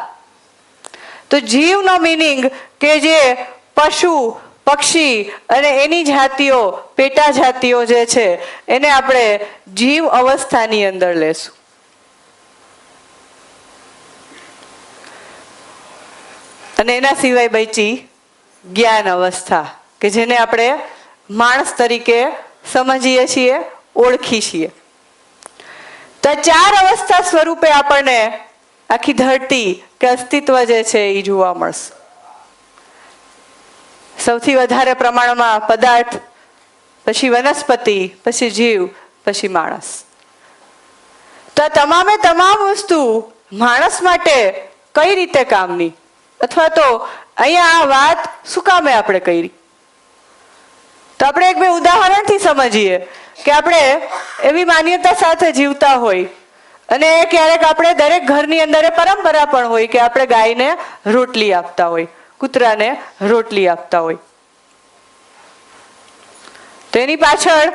તો જીવનો મિનિંગ કે જે પશુ, પક્ષી અને એની જાતિઓ, પેટા જાતિઓ જે છે એને આપણે જીવ અવસ્થાની અંદર લેશું. અને એના સિવાય બચી જ્ઞાન અવસ્થા કે જેને આપણે માણસ તરીકે સમજીએ છીએ, ઓળખી છીએ. તો 4 અવસ્થા સ્વરૂપે આપણને આખી ધરતી કે અસ્તિત્વ જે છે એ જોવા મળશે. સૌથી વધારે પ્રમાણમાં પદાર્થ, પછી વનસ્પતિ, પછી જીવ, પછી માણસ. તો તમામે તમામ વસ્તુ માણસ માટે કઈ રીતે કામની, અથવા તો અહીંયા આ વાત શું કામે આપણે કરી? તો આપણે એક બે ઉદાહરણથી સમજીએ કે આપણે એવી માન્યતા સાથે જીવતા હોય અને ક્યારેક આપણે દરેક ઘરની અંદર એ પરંપરા પણ હોય કે આપણે ગાયને રોટલી આપતા હોય, કૂતરાને રોટલી આપતા હોય. તો એની પાછળ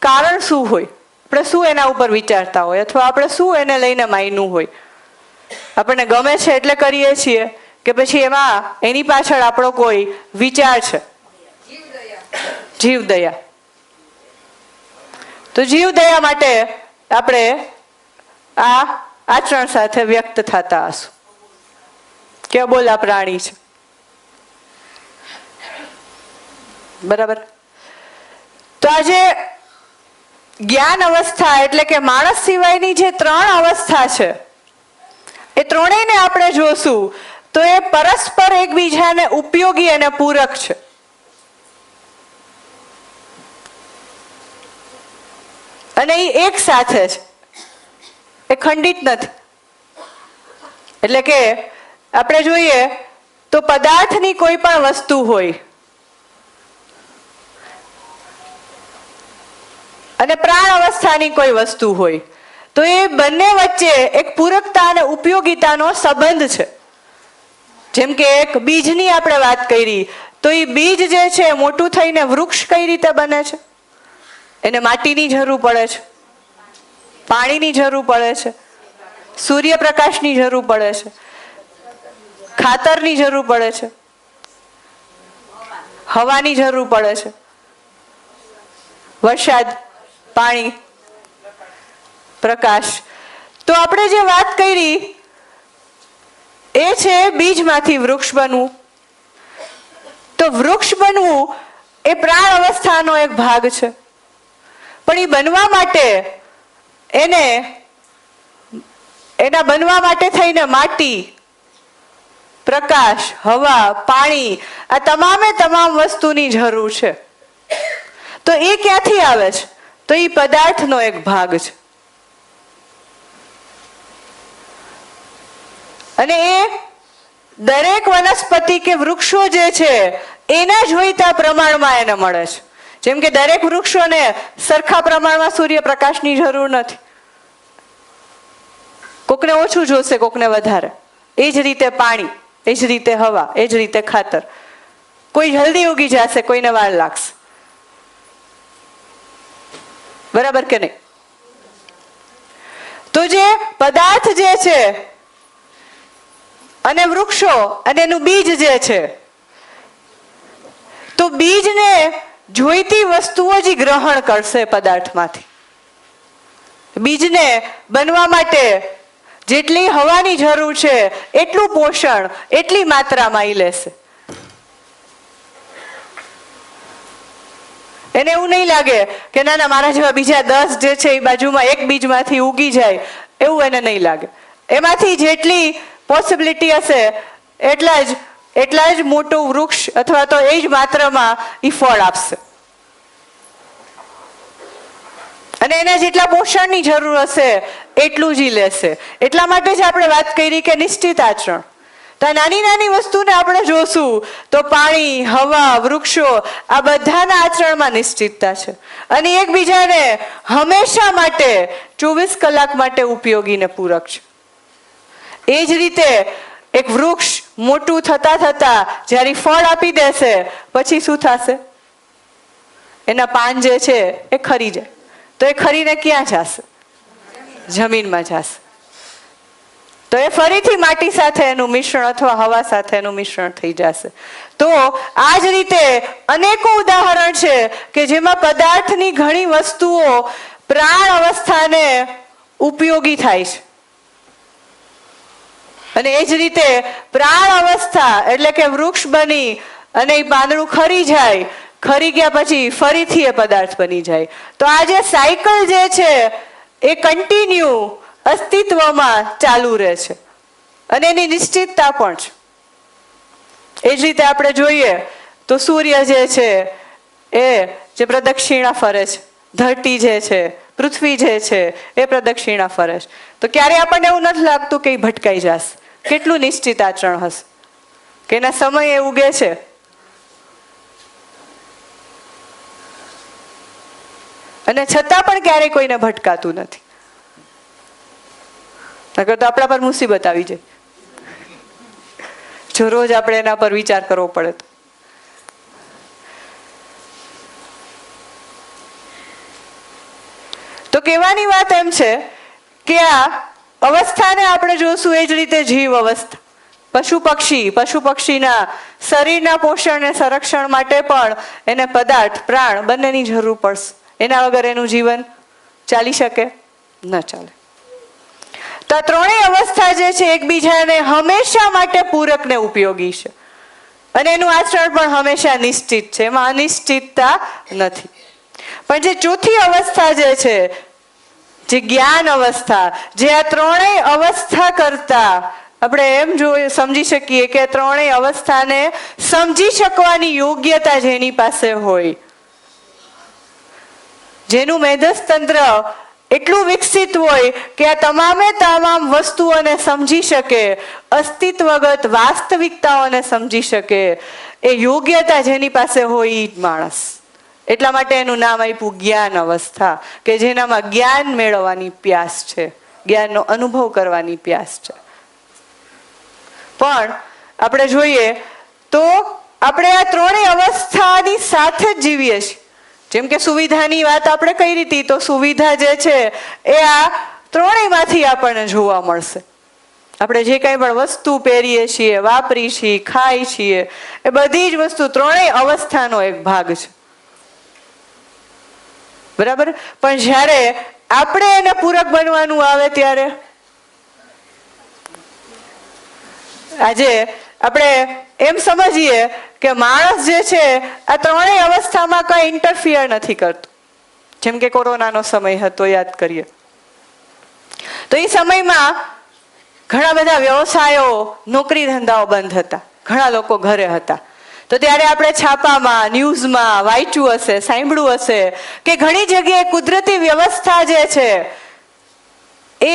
કારણ શું હોય? આપણે શું એના ઉપર વિચારતા હોય, અથવા આપણે શું એને લઈને માન્યું હોય? આપણને ગમે છે એટલે કરીએ છીએ કે પછી એમાં એની પાછળ આપણો કોઈ વિચાર છે? જીવદયા. તો જીવદયા માટે આપણે આ આચરણ સાથે વ્યક્ત થતા હશું કે અબોલા પ્રાણી છે, બરાબર? તો આજે જ્ઞાન અવસ્થા એટલે કે માણસ સિવાયની જે 3 અવસ્થા છે એ ત્રણેયને આપણે જોશું તો એ પરસ્પર એકબીજાને ઉપયોગી અને પૂરક છે. અને એ એક સાથે છે, એ ખંડિત નથી. એટલે કે આપણે જોઈએ તો પદાર્થની કોઈ પણ વસ્તુ હોય અને પ્રાણ અવસ્થાની કોઈ વસ્તુ હોય તો એ બંને વચ્ચે એક પૂરકતા અને ઉપયોગિતાનો સંબંધ છે. જેમ કે એક બીજની આપણે વાત કરી તો એ બીજ જે છે મોટું થઈને વૃક્ષ કઈ રીતે બને છે? એને માટીની જરૂર પડે છે, પાણીની જરૂર પડે છે, સૂર્યપ્રકાશની જરૂર પડે છે, ખાતરની જરૂર પડે છે, હવાની જરૂર પડે છે, વરસાદ, પાણી, પ્રકાશ. તો આપણે જે વાત કરી એ છે બીજમાંથી વૃક્ષ બનવું. તો વૃક્ષ બનવું એ પ્રાણ અવસ્થાનો એક ભાગ છે, પણ એ બનવા માટે એના બનવા માટે થઈને માટી, પ્રકાશ, હવા, પાણી આ તમામે તમામ વસ્તુની જરૂર છે. તો એ ક્યાંથી આવે છે? તો એ પદાર્થનો એક ભાગ છે. અને એ દરેક વનસ્પતિ કે વૃક્ષો જે છે એના જોઈતા પ્રમાણમાં એને મળે છે. જેમ કે દરેક વૃક્ષોને સરખા પ્રમાણમાં સૂર્યપ્રકાશની જરૂર નથી. કોકને ઓછું જોશે, કોકને વધારે. એ જ રીતે પાણી, એ જ રીતે હવા, એ જ રીતે ખાતર. કોઈ જલ્દી ઉગી જશે, કોઈને વાર લાગશે. બરાબર કે નહીં? તો જે પદાર્થ જે છે અને વૃક્ષો અને એનું બીજ જે છે, તો બીજને જોઈતી વસ્તુઓ જ ગ્રહણ કરશે પદાર્થમાંથી. બીજને બનવા માટે જેટલી હવાની જરૂર છે એટલું પોષણ એટલી માત્રામાં એ લેશે. એને એવું નહીં લાગે કે ના ના મારા જેવા બીજા 10 જે છે એ બાજુમાં એક બીજમાંથી ઉગી જાય, એવું એને નહીં લાગે. એમાંથી જેટલી પોસિબિલિટી હશે એટલા જ મોટું વૃક્ષ અથવા તો એ જ માત્રામાં એ ફળ આપશે. અને એને જેટલા પોષણની જરૂર હશે એટલું જ લેશે. એટલા માટે જ આપણે વાત કરી કે નિશ્ચિત આચરણ. તો નાની નાની વસ્તુને આપણે જોશું તો પાણી, હવા, વૃક્ષો આ બધાના આચરણમાં નિશ્ચિતતા છે અને એકબીજાને હંમેશા માટે 24 કલાક માટે ઉપયોગી ને પૂરક છે. એ જ રીતે એક વૃક્ષ મોટું થતા થતા જ્યારે ફળ આપી દેશે પછી શું થશે? એના પાન જે છે એ ખરી જાય. તો એ ખરીને ક્યાં જશે? જમીનમાં જશે. તો એ ફરીથી માટી સાથે એનું મિશ્રણ અથવા હવા સાથે એનું મિશ્રણ થઈ જશે. તો આ જ રીતે અનેકો ઉદાહરણ છે કે જેમાં પદાર્થની ઘણી વસ્તુઓ પ્રાણ અવસ્થાને ઉપયોગી થાય છે. અને એ જ રીતે પ્રાણ અવસ્થા એટલે કે વૃક્ષ બની અને એ પાંદડું ખરી જાય, ખરી ગયા પછી ફરીથી એ પદાર્થ બની જાય. તો આ જે સાયકલ જે છે એ કન્ટિન્યુ અસ્તિત્વમાં ચાલુ રહે છે અને એની નિશ્ચિતતા પણ છે. એ જ રીતે આપણે જોઈએ તો સૂર્ય જે છે એ જે પ્રદક્ષિણા ફરે છે, ધરતી જે છે, પૃથ્વી જે છે એ પ્રદક્ષિણા ફરે છે. તો ક્યારે આપણને એવું નથી લાગતું કે એ ભટકાઈ જશે? કેટલું નિશ્ચિત આચરણ હશે કે એના સમયે ઉગે છે. અને છતાં પણ ક્યારેય કોઈને ભટકાતું નથી. નકર તો આપણા પર મુસીબત આવી જાય જો રોજ આપણે એના પર વિચાર કરવો પડે તો. તો કહેવાની વાત એમ છે કે આ અવસ્થાને આપણે જોશું એ જ રીતે જીવ અવસ્થા. પશુ પક્ષીના શરીરના પોષણ અને સંરક્ષણ માટે પણ એને પદાર્થ, પ્રાણ બંનેની જરૂર પડશે. એના વગર એનું જીવન ચાલી શકે? ન ચાલે. તો ત્રણેય અવસ્થા જે છે એકબીજાને હંમેશા માટે પૂરક ને ઉપયોગી છે અને એનું આચરણ પણ હંમેશા નિશ્ચિત છે, એમાં અનિશ્ચિતતા નથી. પણ જે ચોથી અવસ્થા જે છે, જે જ્ઞાન અવસ્થા, જે આ ત્રણેય અવસ્થા કરતા આપણે એમ સમજી શકીએ કે ત્રણેય અવસ્થાને સમજી શકવાની યોગ્યતા જેની પાસે હોય, જેનું મેધસ્તંત્ર એટલું વિકસિત હોય કે આ તમામે તમામ વસ્તુઓને સમજી શકે, અસ્તિત્વગત વાસ્તવિકતાઓને સમજી શકે, એ યોગ્યતા જેની પાસે હોય એ જ માણસ. એટલા માટે એનું નામ આપ્યું જ્ઞાન અવસ્થા, કે જેનામાં જ્ઞાન મેળવવાની પ્યાસ છે, જ્ઞાનનો અનુભવ કરવાની પ્યાસ છે. પણ આપણે જોઈએ તો આપણે આ ત્રણેય અવસ્થાની સાથે જ જીવીએ છીએ. જેમ કે સુવિધાની વાત આપણે કરી હતી, તો સુવિધા જે છે એ આ ત્રણેયમાંથી આપણને જોવા મળશે. આપણે જે કંઈ પણ વસ્તુ પહેરીએ છીએ, વાપરીએ છીએ, ખાઈ છીએ, એ બધી જ વસ્તુ ત્રણેય અવસ્થાનો એક ભાગ છે. બરાબર? પણ જ્યારે આપણે એને પૂરક બનવાનું આવે ત્યારે આજે આપણે એમ સમજીએ કે માણસ જે છે આ ત્રણેય અવસ્થામાં કઈ ઇન્ટરફિયર નથી કરતું. જેમ કે કોરોનાનો સમય હતો, યાદ કરીએ તો એ સમયમાં ઘણા બધા વ્યવસાયો, નોકરી ધંધાઓ બંધ હતા, ઘણા લોકો ઘરે હતા. તો ત્યારે આપણે છાપામાં, ન્યૂઝમાં વાંચ્યું હશે, સાંભળ્યું હશે કે ઘણી જગ્યાએ કુદરતી વ્યવસ્થા જે છે એ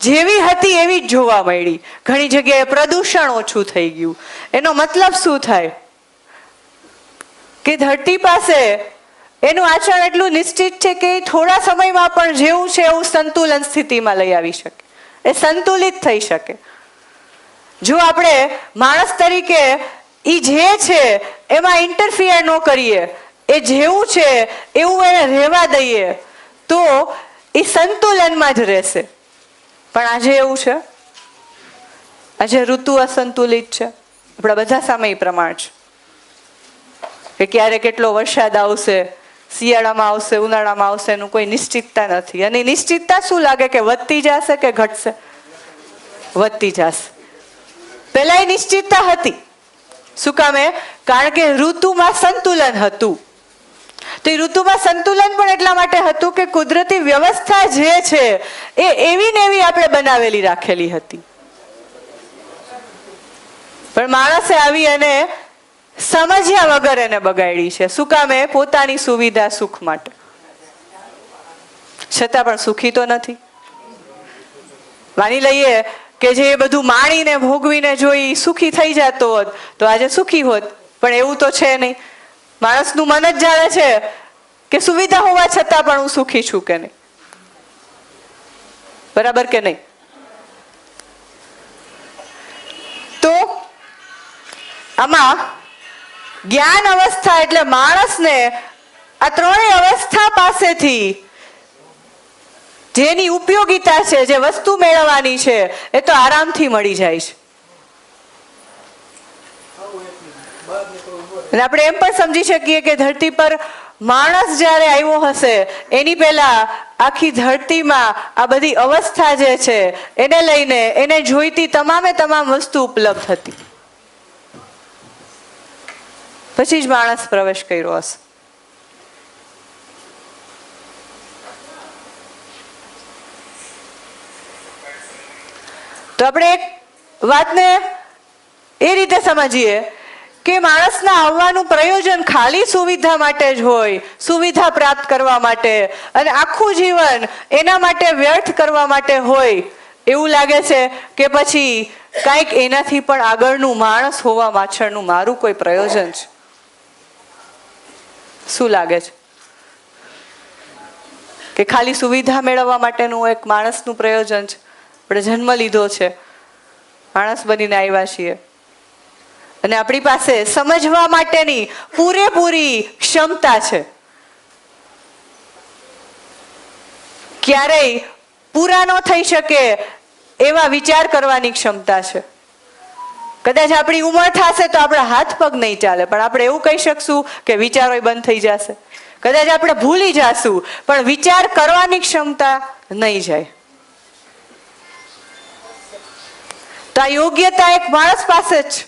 જેવી હતી એવી જ જોવા મળી. ઘણી જગ્યાએ પ્રદૂષણ ઓછું થઈ ગયું. એનો મતલબ શું થાય કે ધરતી પાસે એનું આચરણ એટલું નિશ્ચિત છે કે થોડા સમયમાં પણ જેવું છે એવું સંતુલન સ્થિતિમાં લઈ આવી શકે, એ સંતુલિત થઈ શકે. જો આપણે માણસ તરીકે એ જે છે એમાં ઇન્ટરફિયર ન કરીએ, એ જેવું છે એવું એને રહેવા દઈએ તો એ સંતુલનમાં જ રહેશે. પણ આજે એવું છે, આજે ઋતુ અસંતુલિત છે. આપણા બધા સામે એ પ્રમાણ છે કે ક્યારે કેટલો વરસાદ આવશે, શિયાળામાં આવશે, ઉનાળામાં આવશે, એનું કોઈ નિશ્ચિતતા નથી. અને નિશ્ચિતતા શું લાગે કે વધતી જશે કે ઘટશે? વધતી જશે. પહેલા એ નિશ્ચિતતા હતી. શું કામે? કારણ કે ઋતુમાં સંતુલન હતું. તો એ ઋતુમાં સંતુલન પણ એટલા માટે હતું કે કુદરતી વ્યવસ્થા જે છે એ એવી ને એવી આપણે બનાવેલી રાખેલી હતી. પણ માણસે આવી અને સમજ્યા વગર એને બગાડી છે. શું કામે? પોતાની સુવિધા, સુખ માટે. છતાં પણ સુખી તો નથી. માની લઈએ કે જે બધું માણીને ભોગવીને જોઈ સુખી થઈ જતો હોત તો આજે સુખી હોત, પણ એવું તો છે નહીં. માણસનું મન જ જાણે છે કે સુવિધા હોવા છતાં પણ હું સુખી છું કે નહીં. બરાબર કે નહીં? તો આમાં જ્ઞાન અવસ્થા એટલે માણસને આ ત્રણેય અવસ્થા પાસેથી જેની ઉપયોગિતા છે, જે વસ્તુ મેળવવાની છે, એ તો આરામથી મળી જાય છે. અને આપણે એમ પણ સમજી શકીએ કે ધરતી પર માણસ જ્યારે આવ્યો હશે એની પહેલા આખી ધરતીમાં આ બધી અવસ્થા જે છે એને લઈને એને જોઈતી તમામે તમામ વસ્તુ ઉપલબ્ધ હતી. પછી જ માણસ પ્રવેશ કર્યો હશે. તો આપણે એક વાતને એ રીતે સમજીએ કે માણસના આવવાનું પ્રયોજન ખાલી સુવિધા માટે જ હોય, સુવિધા પ્રાપ્ત કરવા માટે, અને આખું જીવન એના માટે વ્યર્થ કરવા માટે હોય એવું લાગે છે કે પછી કાંઈક એનાથી પણ આગળનું માણસ હોવા પાછળનું મારું કોઈ પ્રયોજન છે? શું લાગે છે કે ખાલી સુવિધા મેળવવા માટેનું એક માણસનું પ્રયોજન છે? આપણે જન્મ લીધો છે, માણસ બનીને આવ્યા છીએ, અને આપણી પાસે સમજવા માટેની પૂરેપૂરી ક્ષમતા છે. ક્યારેય પૂરા ન થઈ શકે એવા વિચાર કરવાની ક્ષમતા છે. કદાચ આપણી ઉંમર થશે તો આપણા હાથ પગ નહીં ચાલે, પણ આપણે એવું કહી શકશું કે વિચારો બંધ થઈ જશે. કદાચ આપણે ભૂલી જશું પણ વિચાર કરવાની ક્ષમતા નહીં જાય. તો આ યોગ્યતા એક માણસ પાસે જ છે,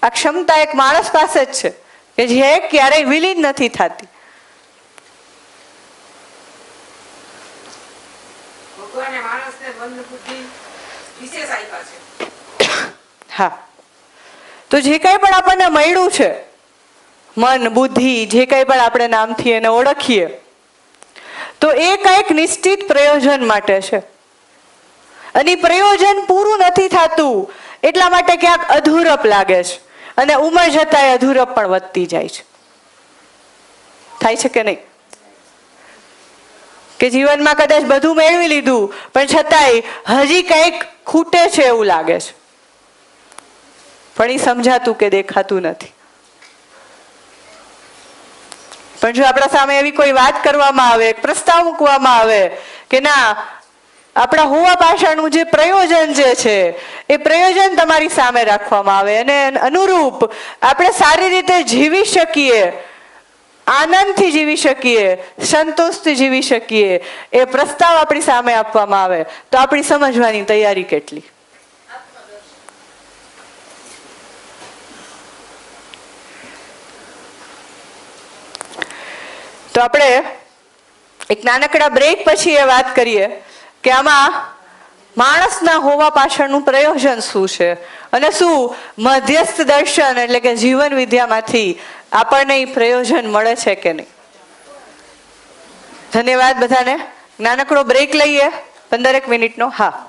આ ક્ષમતા એક માણસ પાસે જ છે કે જે ક્યારેય વિલીન નથી થતી. હા, તો જે કંઈ પણ આપણને મળ્યું છે, મન, બુદ્ધિ, જે કંઈ પણ આપણે નામથી એને ઓળખીએ, તો એ કંઈક નિશ્ચિત પ્રયોજન માટે છે. અને પ્રયોજન પૂરું નથી થતું એટલા માટે ક્યાંક અધૂરપ લાગે છે, અને ઉંમર જતાં અધૂરપ પણ વધતી જાય છે. થાય છે કે નહીં? કે જીવનમાં કદાચ બધું મેળવી લીધું પણ છતાંય હજી કંઈક ખૂટે છે એવું લાગે છે, પણ એ સમજાતું કે દેખાતું નથી. પણ જો આપણા સામે એવી કોઈ વાત કરવામાં આવે, પ્રસ્તાવ મૂકવામાં આવે કે ના, આપણા હોવા પાછળનું જે પ્રયોજન જે છે એ પ્રયોજન તમારી સામે રાખવામાં આવે અને અનુરૂપ આપણે સારી રીતે જીવી શકીએ, આનંદથી જીવી શકીએ, સંતોષથી જીવી શકીએ, એ પ્રસ્તાવ આપણી સામે આપવામાં આવે તો આપણી સમજવાની તૈયારી કેટલી. તો આપણે એક નાનકડા બ્રેક પછી એ વાત કરીએ કે આમાં માણસના હોવા પાછળનું પ્રયોજન શું છે અને શું મધ્યસ્થ દર્શન એટલે કે જીવન વિદ્યામાંથી આપણને ઈ પ્રયોજન મળે છે કે નહીં. ધન્યવાદ બધાને. નાનકડો બ્રેક લઈએ 15 મિનિટનો. હા.